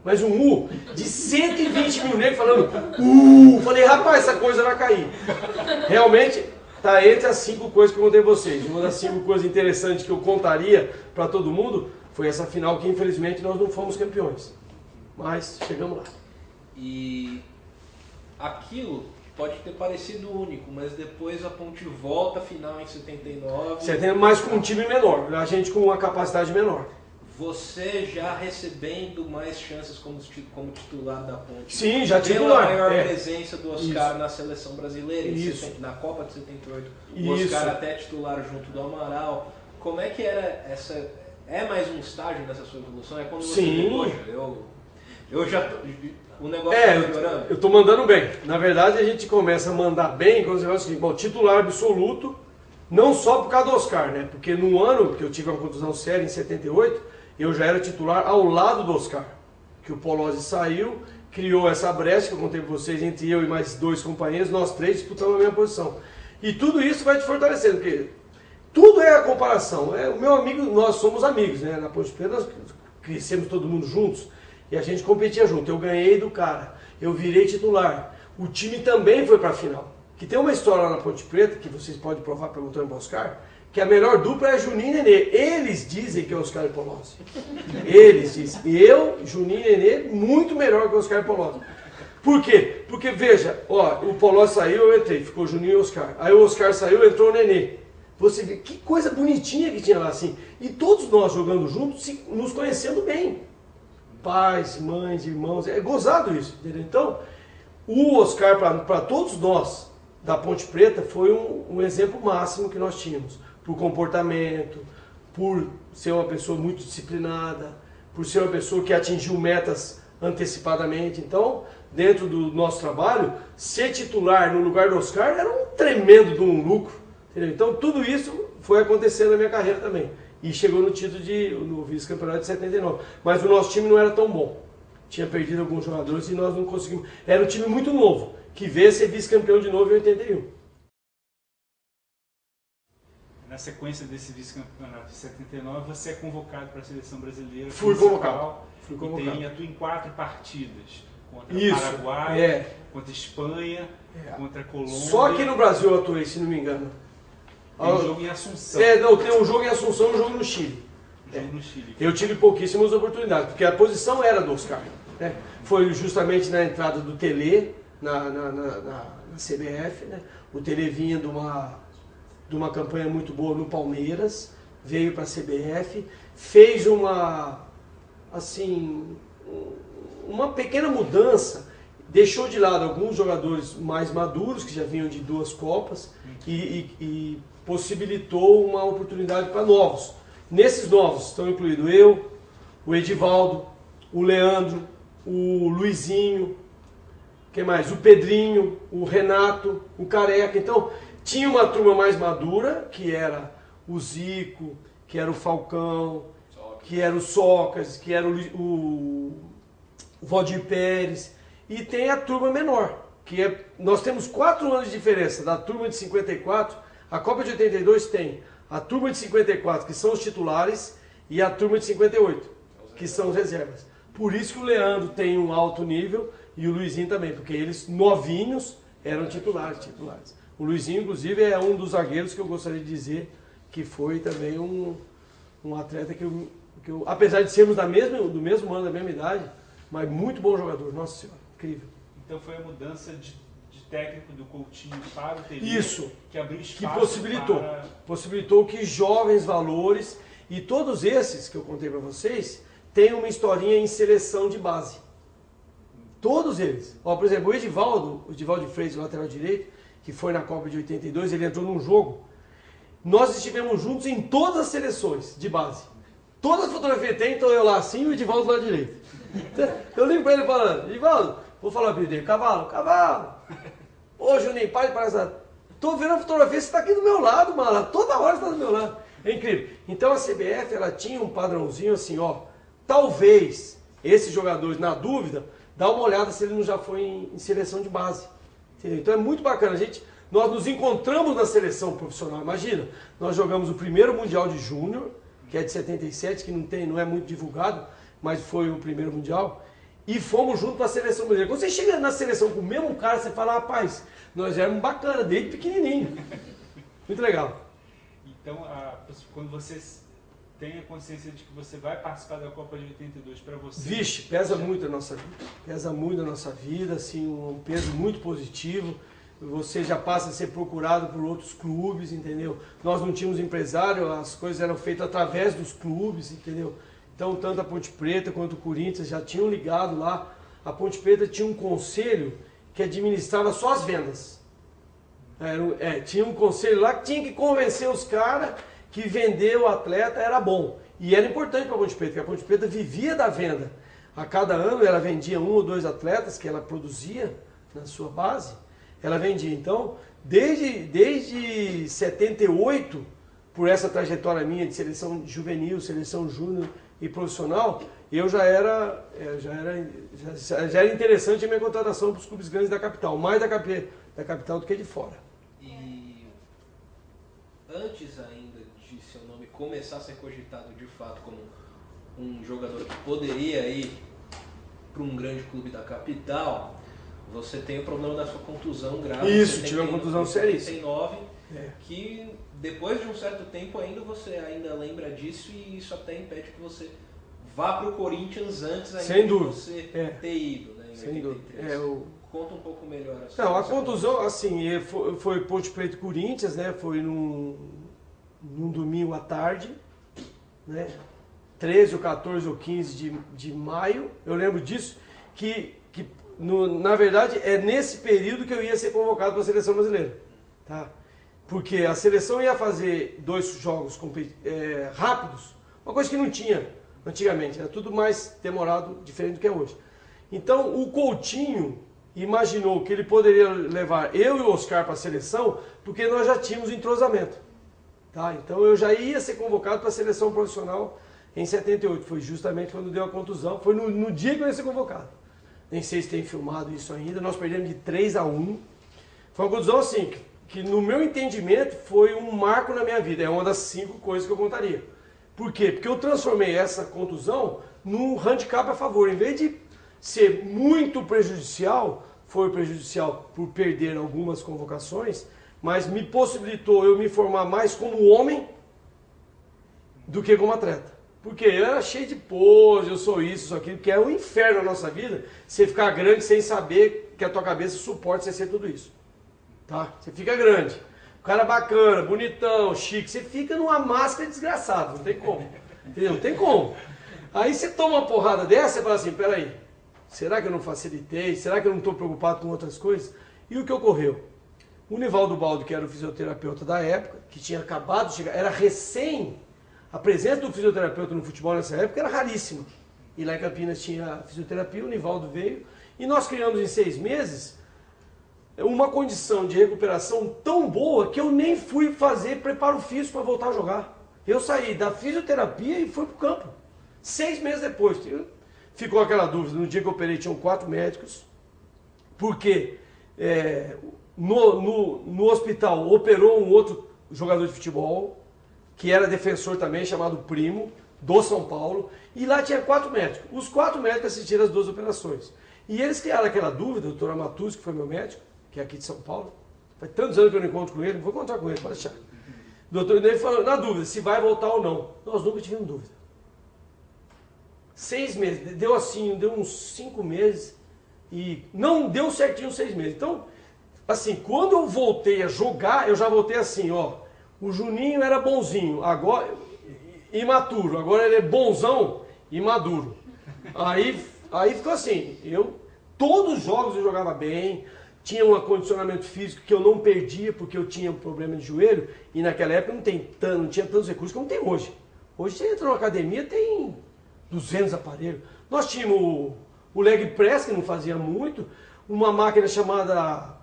Mas um de 120 mil negros falando Falei, rapaz, essa coisa vai cair. Realmente, está entre as 5 coisas que eu contei a vocês. Uma das 5 coisas interessantes que eu contaria para todo mundo foi essa final que infelizmente nós não fomos campeões. Mas chegamos lá. E aquilo pode ter parecido único, mas depois a Ponte volta à final em 79. Mas com um time menor, a gente com uma capacidade menor. Você já recebendo mais chances como titular da Ponte? Sim, já titular. Pela maior presença do Oscar Isso. Na seleção brasileira, na Copa de 78. O Isso. Oscar até titular junto do Amaral. Como é que era essa... É mais um estágio nessa sua evolução? É quando você Sim. Poxa, eu já... O negócio está melhorando? Eu estou mandando bem. Na verdade, a gente começa a mandar bem quando você fala assim, bom, titular absoluto, não só por causa do Oscar, né? Porque no ano que eu tive uma contusão séria, em 78, eu já era titular ao lado do Oscar. Que o Polozzi saiu, criou essa brecha que eu contei para vocês, entre eu e mais 2 companheiros, nós 3 disputamos a mesma posição. E tudo isso vai te fortalecendo, porque tudo é a comparação. O meu amigo, nós somos amigos, né? Na Ponte Preta nós crescemos todo mundo juntos e a gente competia junto. Eu ganhei do cara, eu virei titular. O time também foi para a final. Que tem uma história lá na Ponte Preta, que vocês podem provar perguntando para o Oscar, que a melhor dupla é Juninho e Nenê. Eles dizem que é Oscar e Polozzi. Eles dizem. Eu, Juninho e Nenê, muito melhor que Oscar e Polozzi. Por quê? Porque, veja, ó, o Polozzi saiu, eu entrei, ficou Juninho e Oscar. Aí o Oscar saiu, entrou o Nenê. Você vê que coisa bonitinha que tinha lá, assim. E todos nós jogando juntos, nos conhecendo bem. Pais, mães, irmãos, é gozado isso, entendeu? Então, o Oscar, para todos nós da Ponte Preta, foi um exemplo máximo que nós tínhamos. Por comportamento, por ser uma pessoa muito disciplinada, por ser uma pessoa que atingiu metas antecipadamente. Então, dentro do nosso trabalho, ser titular no lugar do Oscar era um tremendo de um lucro. Entendeu? Então, tudo isso foi acontecendo na minha carreira também. E chegou no título no vice-campeonato de 79. Mas o nosso time não era tão bom. Tinha perdido alguns jogadores e nós não conseguimos. Era um time muito novo, que veio ser vice-campeão de novo em 81. Na sequência desse vice-campeonato de 79, você é convocado para a seleção brasileira. Fui convocado. E atua em 4 partidas. Contra Isso, Paraguai, contra Espanha, contra Colômbia. Só aqui no Brasil eu atuei, se não me engano. Tem um jogo em Assunção. Tem um jogo em Assunção e um jogo no Chile. No Chile. Eu tive pouquíssimas oportunidades, porque a posição era do Oscar. Né? Foi justamente na entrada do Tele, na CBF. Né? O Tele vinha de uma campanha muito boa no Palmeiras, veio para a CBF, fez uma pequena mudança, deixou de lado alguns jogadores mais maduros, que já vinham de 2 Copas, e possibilitou uma oportunidade para novos. Nesses novos estão incluídos eu, o Edivaldo, o Leandro, o Luizinho, quem mais? O Pedrinho, o Renato, o Careca. Então, tinha uma turma mais madura, que era o Zico, que era o Falcão, que era o Sócrates, que era o Valdir Pérez. E tem a turma menor, que nós temos 4 anos de diferença da turma de 54. A Copa de 82 tem a turma de 54, que são os titulares, e a turma de 58, que são os reservas. Por isso que o Leandro tem um alto nível e o Luizinho também, porque eles novinhos eram titulares. O Luizinho, inclusive, é um dos zagueiros que eu gostaria de dizer que foi também um atleta que eu, apesar de sermos do mesmo ano, da mesma idade, mas muito bom jogador, nossa senhora, incrível. Então foi a mudança de técnico do Coutinho para o Tele, isso, que abriu espaço, que possibilitou que jovens valores, e todos esses que eu contei para vocês, têm uma historinha em seleção de base. Todos eles. Ó, por exemplo, o Edivaldo de Freitas, lateral direito, que foi na Copa de 82, ele entrou num jogo. Nós estivemos juntos em todas as seleções de base. Todas as fotografias tem, então eu lá assim e o Edivaldo lá direito. Eu ligo para ele falando, Edivaldo, vou falar para ele, cavalo. Ô Juninho, para de palhaçada. Tô vendo a fotografia, você está aqui do meu lado, mano. Toda hora você está do meu lado. É incrível. Então a CBF, ela tinha um padrãozinho assim, ó. Talvez esses jogadores, na dúvida, dá uma olhada se ele não já foi em seleção de base. Entendeu? Então é muito bacana. Nós nos encontramos na seleção profissional. Imagina, nós jogamos o primeiro Mundial de Júnior, que é de 77, que não é muito divulgado, mas foi o primeiro Mundial. E fomos juntos para a seleção brasileira. Quando você chega na seleção com o mesmo cara, você fala, rapaz, nós éramos bacana, desde pequenininho. Muito legal. Então, quando você tem a consciência de que você vai participar da Copa de 82 para você... Vixe, pesa muito a nossa vida. Pesa muito a nossa vida, assim, um peso muito positivo. Você já passa a ser procurado por outros clubes, entendeu? Nós não tínhamos empresário, as coisas eram feitas através dos clubes, entendeu? Então, tanto a Ponte Preta quanto o Corinthians já tinham ligado lá. A Ponte Preta tinha um conselho que administrava só as vendas. Tinha um conselho lá que tinha que convencer os caras que vender o atleta era bom. E era importante para a Ponte Preta, porque a Ponte Preta vivia da venda. A cada ano ela vendia 1 ou 2 atletas que ela produzia na sua base. Ela vendia. Então, desde 78, por essa trajetória minha de seleção juvenil, seleção júnior, e profissional, eu já era interessante a minha contratação para os clubes grandes da capital, mais da capital do que de fora. E antes ainda de seu nome começar a ser cogitado de fato como um jogador que poderia ir para um grande clube da capital, você tem o problema da sua contusão grave. Isso, tive uma contusão seríssima. Que depois de um certo tempo ainda você ainda lembra disso e isso até impede que você vá para o Corinthians antes ainda de você ter ido, né, em Sem 83. dúvida. Conta um pouco melhor. Não, a contusão, assim, foi Ponte Preta e Corinthians, né? Foi num domingo à tarde, né? 13 ou 14 ou 15 de maio, eu lembro disso, na verdade é nesse período que eu ia ser convocado para a seleção brasileira, tá? Porque a seleção ia fazer 2 jogos rápidos, uma coisa que não tinha antigamente, era tudo mais demorado, diferente do que é hoje. Então o Coutinho imaginou que ele poderia levar eu e o Oscar para a seleção, porque nós já tínhamos entrosamento, tá? Então eu já ia ser convocado para a seleção profissional em 78, foi justamente quando deu a contusão, foi no dia que eu ia ser convocado. Nem sei se tem filmado isso ainda, nós perdemos de 3-1. Foi uma contusão assim, que no meu entendimento foi um marco na minha vida, é uma das 5 coisas que eu contaria. Por quê? Porque eu transformei essa contusão num handicap a favor. Em vez de ser muito prejudicial, foi prejudicial por perder algumas convocações, mas me possibilitou eu me formar mais como homem do que como atleta. Porque eu era cheio de pose, eu sou isso, sou aquilo, que é um inferno na nossa vida, você ficar grande sem saber que a tua cabeça suporta você ser tudo isso. Tá? Você fica grande. O cara bacana, bonitão, chique, você fica numa máscara desgraçada, não tem como. Entendeu? Não tem como. Aí você toma uma porrada dessa e fala assim, peraí, será que eu não facilitei? Será que eu não estou preocupado com outras coisas? E o que ocorreu? O Nivaldo Baldo, que era o fisioterapeuta da época, que tinha acabado de chegar, era recém. A presença do fisioterapeuta no futebol nessa época era raríssima. E lá em Campinas tinha fisioterapia, o Nivaldo veio, e nós criamos em 6 meses uma condição de recuperação tão boa que eu nem fui fazer preparo físico para voltar a jogar. Eu saí da fisioterapia e fui para o campo. 6 meses depois. Ficou aquela dúvida, no dia que eu operei tinham 4 médicos, porque no hospital operou um outro jogador de futebol, que era defensor também, chamado Primo, do São Paulo, e lá tinha 4 médicos. Os 4 médicos assistiram as 2 operações. E eles criaram aquela dúvida, o doutor Amatus, que foi meu médico, que é aqui de São Paulo, faz tantos anos que eu não encontro com ele, vou encontrar com ele, pode deixar. O doutor ele falou, na dúvida, se vai voltar ou não. Nós nunca tivemos dúvida. 6 meses, deu assim, deu uns 5 meses, e não deu certinho 6 meses. Então, assim, quando eu voltei a jogar, eu já voltei assim, ó, o Juninho era bonzinho, agora imaturo, agora ele é bonzão e maduro. Aí ficou assim, todos os jogos eu jogava bem, tinha um acondicionamento físico que eu não perdia porque eu tinha um problema de joelho, e naquela época não tinha tantos recursos como tem hoje. Hoje você entra numa academia, tem 200 aparelhos. Nós tínhamos o leg press, que não fazia muito, uma máquina chamada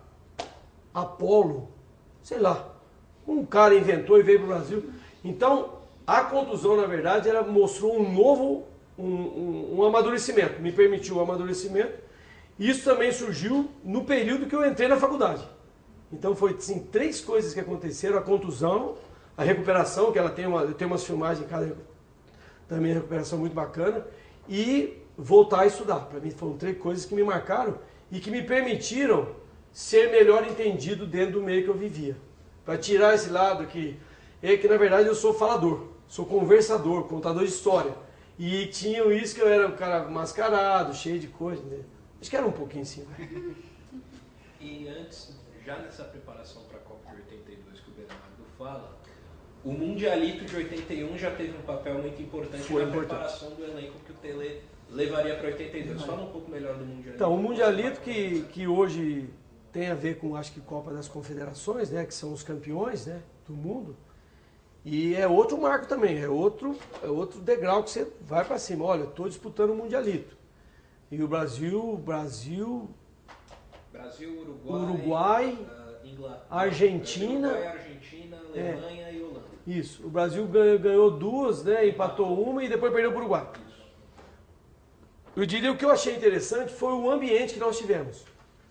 Apollo, sei lá. Um cara inventou e veio para o Brasil. Então, a contusão, na verdade, ela mostrou um novo, um amadurecimento, me permitiu o amadurecimento. Isso também surgiu no período que eu entrei na faculdade. Então, foi assim, 3 coisas que aconteceram: a contusão, a recuperação, que ela tem umas filmagens em cada também recuperação muito bacana, e voltar a estudar. Para mim, foram 3 coisas que me marcaram e que me permitiram ser melhor entendido dentro do meio que eu vivia. Para tirar esse lado que na verdade eu sou falador, sou conversador, contador de história. E tinham isso que eu era um cara mascarado, cheio de coisa, né? Acho que era um pouquinho assim. E antes, já nessa preparação para a Copa de 82 que o Bernardo fala, o Mundialito de 81 já teve um papel muito importante preparação do elenco que o Tele levaria para 82. Fala um pouco melhor do Mundialito. Então, o Mundialito que hoje tem a ver com, acho que, Copa das Confederações, né, que são os campeões, né, do mundo. E é outro marco também, é outro degrau que você vai para cima. Olha, estou disputando o Mundialito. E o Brasil, Uruguai, Argentina, Alemanha e Holanda. Isso. O Brasil ganhou 2, né? Empatou uma e depois perdeu para o Uruguai. Eu diria o que eu achei interessante foi o ambiente que nós tivemos.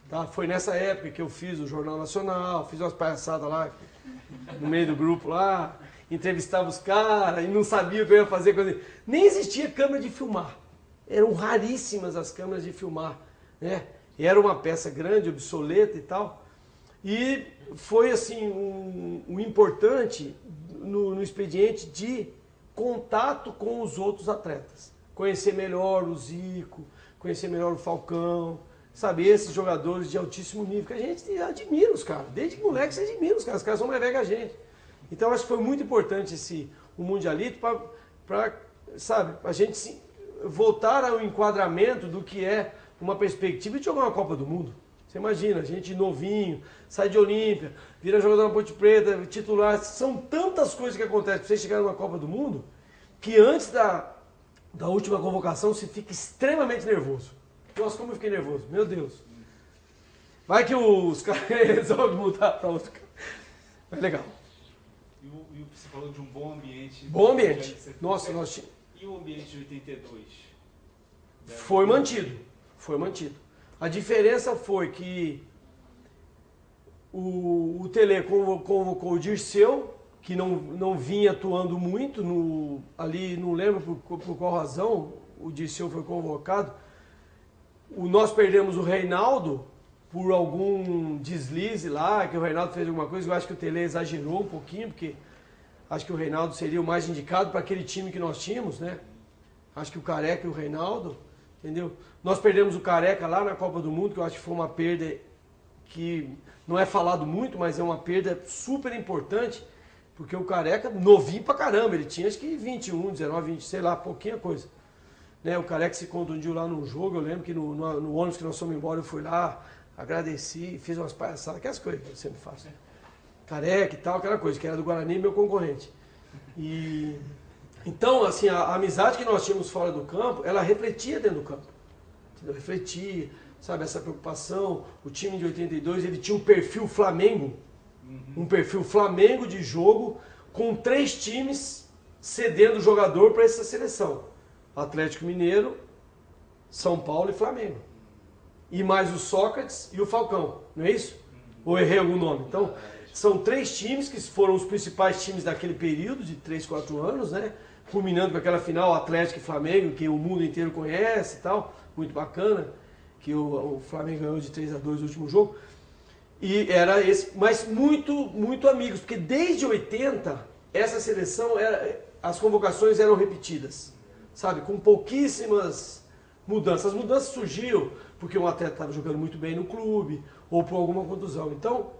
Tá? Foi nessa época que eu fiz o Jornal Nacional, fiz umas palhaçadas lá no meio do grupo lá, entrevistava os caras e não sabia o que eu ia fazer. Nem existia câmera de filmar. Eram raríssimas as câmeras de filmar, né? Era uma peça grande, obsoleta e tal. E foi assim um importante no expediente de contato com os outros atletas. Conhecer melhor o Zico, conhecer melhor o Falcão, saber esses jogadores de altíssimo nível, que a gente admira os caras. Desde moleque você admira os caras são mais velhos que a gente. Então acho que foi muito importante o Mundialito para sabe, a gente voltar ao enquadramento do que é uma perspectiva de jogar uma Copa do Mundo. Você imagina, a gente novinho, sai de Olímpia, vira jogador na Ponte Preta, titular. São tantas coisas que acontecem para você chegar numa Copa do Mundo que antes da última convocação você fica extremamente nervoso. Nossa, como eu fiquei nervoso, meu Deus. Vai que os caras resolvem mudar para outro cara. Mas legal. E você falou de um bom ambiente. Bom ambiente. Nossa, nós tínhamos. E o ambiente de 82? Foi mantido. Foi mantido. A diferença foi que o Tele convocou o Dirceu, que não vinha atuando muito, ali não lembro por qual razão o Dirceu foi convocado. Nós perdemos o Reinaldo por algum deslize lá, que o Reinaldo fez alguma coisa, eu acho que o Tele exagerou um pouquinho, porque acho que o Reinaldo seria o mais indicado para aquele time que nós tínhamos, né? Acho que o Careca e o Reinaldo, entendeu? Nós perdemos o Careca lá na Copa do Mundo, que eu acho que foi uma perda que não é falado muito, mas é uma perda super importante, porque o Careca, novinho pra caramba, ele tinha acho que 21, 19, 20, sei lá, pouquinha coisa. Né? O Careca se contundiu lá num jogo, eu lembro que no ônibus que nós fomos embora, eu fui lá, agradeci, fiz umas palhaçadas, aquelas coisas que eu sempre faço. Careca e tal, aquela coisa, que era do Guarani, meu concorrente. Então, assim, a amizade que nós tínhamos fora do campo, ela refletia dentro do campo. Entendeu? Refletia, sabe, essa preocupação. O time de 82, ele tinha um perfil Flamengo, um perfil Flamengo de jogo, com 3 times cedendo jogador para essa seleção. Atlético Mineiro, São Paulo e Flamengo. E mais o Sócrates e o Falcão, não é isso? Ou errei algum nome? Então, são 3 times que foram os principais times daquele período de 3, 4 anos, né? Culminando com aquela final Atlético e Flamengo, que o mundo inteiro conhece e tal, muito bacana, que o Flamengo ganhou de 3-2 no último jogo. E era esse, mas muito amigos, porque desde 80, essa seleção, as convocações eram repetidas, sabe? Com pouquíssimas mudanças. As mudanças surgiam porque um atleta estava jogando muito bem no clube, ou por alguma contusão. Então,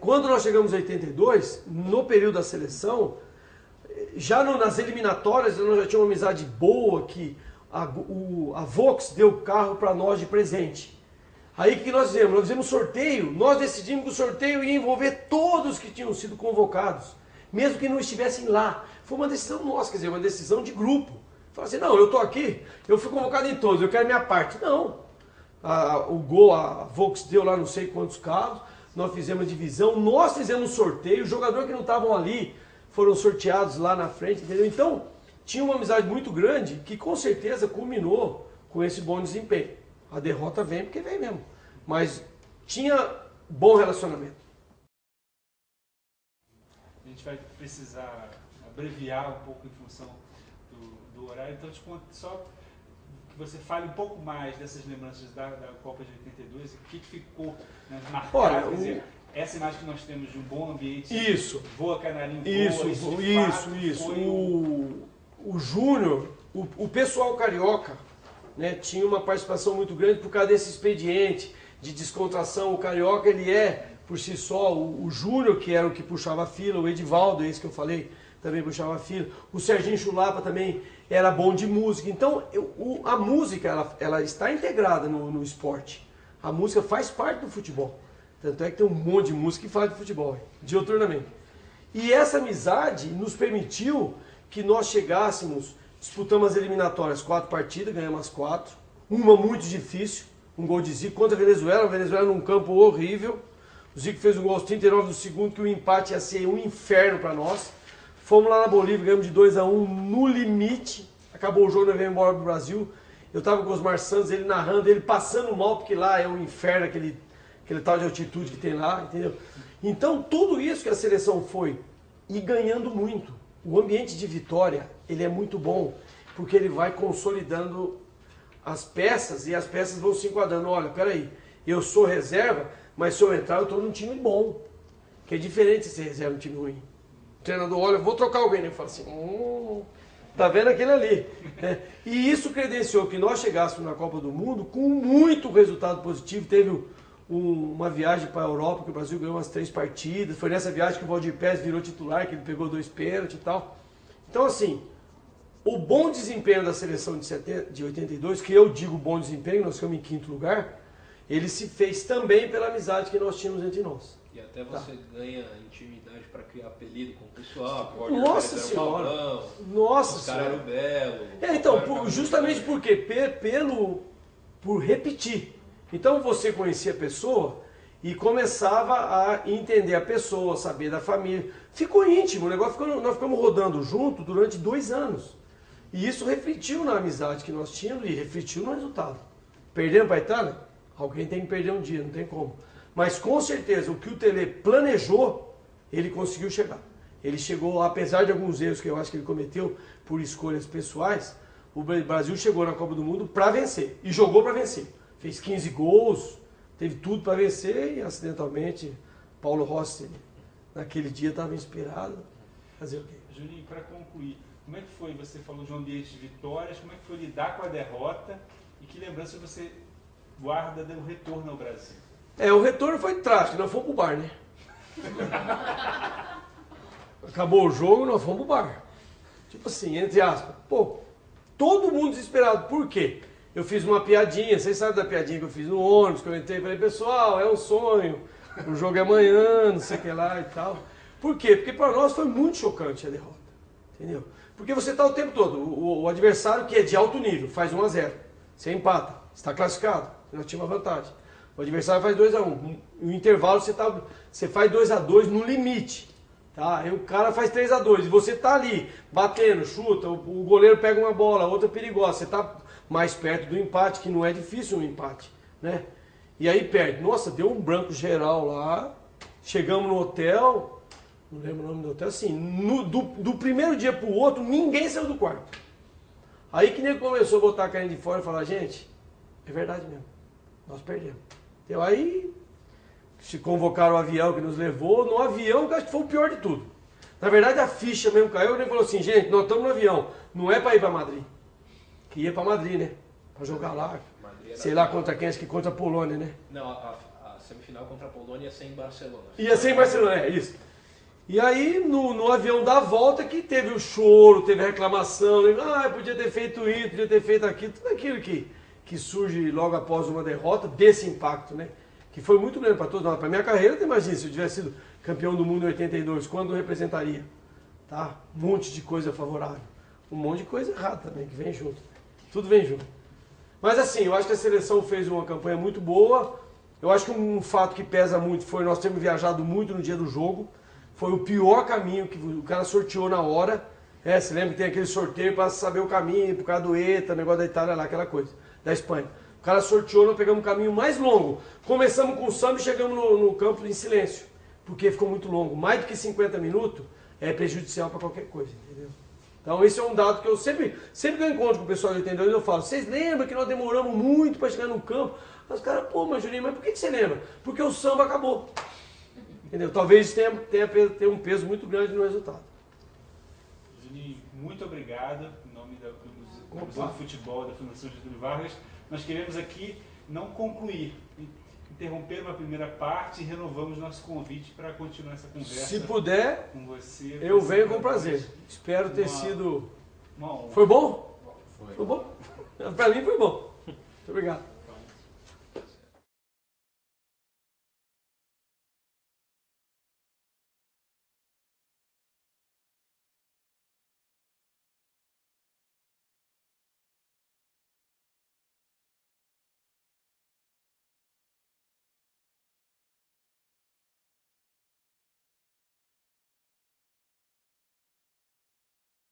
quando nós chegamos em 82, no período da seleção, já nas eliminatórias nós já tínhamos uma amizade boa, que a Vox deu o carro para nós de presente. Aí o que nós fizemos? Nós fizemos sorteio, nós decidimos que o sorteio ia envolver todos que tinham sido convocados, mesmo que não estivessem lá. Foi uma decisão nossa, quer dizer, uma decisão de grupo. Falei assim, não, eu estou aqui, eu fui convocado em todos, eu quero minha parte. Não. A Vox deu lá não sei quantos carros, nós fizemos a divisão, nós fizemos sorteio, os jogadores que não estavam ali foram sorteados lá na frente, entendeu? Então, tinha uma amizade muito grande que com certeza culminou com esse bom desempenho. A derrota vem porque vem mesmo, mas tinha bom relacionamento. A gente vai precisar abreviar um pouco em função do horário, então eu te conto só que você fale um pouco mais dessas lembranças da Copa de 82 e o que ficou, né, marcado. Olha, quer dizer, essa imagem que nós temos de um bom ambiente, isso, voa canarinho, isso. O Júnior, o pessoal carioca, né, tinha uma participação muito grande por causa desse expediente de descontração. O carioca, ele por si só, o Júnior, que era o que puxava a fila, o Edivaldo, esse que eu falei, também puxava a fila, o Serginho Chulapa também era bom de música. Então, a música, ela está integrada no esporte. A música faz parte do futebol. Tanto é que tem um monte de música que fala de futebol, diuturnamente. E essa amizade nos permitiu que nós chegássemos, disputamos as eliminatórias, 4 partidas, ganhamos as 4. Uma muito difícil, um gol de Zico contra a Venezuela num campo horrível. O Zico fez um gol aos 39 do segundo, que o empate ia ser um inferno para nós. Fomos lá na Bolívia, ganhamos de 2-1 no limite. Acabou o jogo, nós viemos embora pro Brasil. Eu tava com o Osmar Santos, ele narrando, ele passando mal, porque lá é um inferno, aquele tal de altitude que tem lá, entendeu? Então, tudo isso que a seleção foi, e ganhando muito. O ambiente de vitória, ele é muito bom, porque ele vai consolidando as peças, e as peças vão se enquadrando. Olha, peraí, eu sou reserva, mas se eu entrar, eu estou num time bom. Que é diferente de ser reserva num time ruim. O treinador olha, vou trocar alguém, né? Eu falo assim, tá vendo aquele ali? Né? E isso credenciou que nós chegássemos na Copa do Mundo com muito resultado positivo. Teve uma viagem para a Europa, que o Brasil ganhou umas 3 partidas. Foi nessa viagem que o Valdir Pérez virou titular, que ele pegou 2 pênaltis e tal. Então, assim, o bom desempenho da seleção de 82, que eu digo bom desempenho, nós ficamos em 5º lugar, ele se fez também pela amizade que nós tínhamos entre nós. E até você ganha intimidade para criar apelido com o pessoal. Nossa Senhora! Paulão, Nossa os caras eram belo. Então, justamente porque por repetir. Então você conhecia a pessoa e começava a entender a pessoa, saber da família. Ficou íntimo, o negócio nós ficamos rodando junto durante 2 anos. E isso refletiu na amizade que nós tínhamos e refletiu no resultado. Perdemos para a Itália? Alguém tem que perder um dia, não tem como. Mas com certeza o que o Tele planejou, ele conseguiu chegar. Ele chegou, apesar de alguns erros que eu acho que ele cometeu por escolhas pessoais, o Brasil chegou na Copa do Mundo para vencer. E jogou para vencer. Fez 15 gols, teve tudo para vencer e acidentalmente Paulo Rossi naquele dia estava inspirado. Fazer o quê? Juninho, para concluir, como é que foi, você falou de um ambiente de vitórias, como é que foi lidar com a derrota e que lembrança você guarda do retorno ao Brasil? O retorno foi trágico, nós fomos pro bar, né? Acabou o jogo, nós fomos pro bar. Tipo assim, entre aspas. Pô, todo mundo desesperado. Por quê? Eu fiz uma piadinha, vocês sabem da piadinha que eu fiz no ônibus, que eu entrei e falei, pessoal, é um sonho, o jogo é amanhã, não sei o que lá e tal. Por quê? Porque para nós foi muito chocante a derrota, entendeu? Porque você está o tempo todo, o adversário que é de alto nível, faz 1-0, você empata, está classificado, nós tínhamos uma vantagem. O adversário faz 2-1, no intervalo você faz 2-2 no limite. Tá? Aí o cara faz 3-2 e você tá ali, batendo, chuta, o goleiro pega uma bola, a outra perigosa, você tá mais perto do empate, que não é difícil um empate, né? E aí perde. Nossa, deu um branco geral lá, chegamos no hotel, não lembro o nome do hotel, assim, do primeiro dia pro outro, ninguém saiu do quarto. Aí que nem começou a botar a carne de fora e falar, gente, é verdade mesmo, nós perdemos. Então aí se convocaram o avião que nos levou, no avião que acho que foi o pior de tudo. Na verdade a ficha mesmo caiu, ele falou assim, gente, nós estamos no avião, não é para ir para Madrid. Que ia para Madrid, né? Para jogar lá, sei lá contra quem, acho que contra a Polônia, né? Não, a semifinal contra a Polônia ia ser em Barcelona. Ia ser em Barcelona, é isso. E aí no avião da volta que teve o choro, teve a reclamação, podia ter feito isso, podia ter feito aquilo, tudo aquilo que surge logo após uma derrota, desse impacto, né? Que foi muito grande para todos nós. Para minha carreira, imagina, se eu tivesse sido campeão do mundo em 82, quando eu representaria? Tá? Um monte de coisa favorável. Um monte de coisa errada também, que vem junto. Tudo vem junto. Mas assim, eu acho que a seleção fez uma campanha muito boa. Eu acho que um fato que pesa muito foi nós termos viajado muito no dia do jogo. Foi o pior caminho que o cara sorteou na hora. Você lembra que tem aquele sorteio para saber o caminho, por causa do ETA, negócio da Itália lá, aquela coisa, da Espanha. O cara sorteou, nós pegamos o caminho mais longo. Começamos com o samba e chegamos no campo em silêncio. Porque ficou muito longo. Mais do que 50 minutos é prejudicial para qualquer coisa, entendeu? Então esse é um dado que eu sempre que eu encontro com o pessoal de 82, eu falo, vocês lembram que nós demoramos muito para chegar no campo? Os caras, pô, mas Juninho, mas por que você lembra? Porque o samba acabou. Entendeu? Talvez tenha um peso muito grande no resultado. Juninho, muito obrigado. Em nome da Museu do Futebol da Fundação Getúlio Vargas, nós queremos aqui não concluir, interromper uma primeira parte e renovamos nosso convite para continuar essa conversa. Se puder, com você, eu venho com prazer. Espero ter sido... Uma honra. Foi bom? Foi bom? Para mim foi bom. Muito obrigado.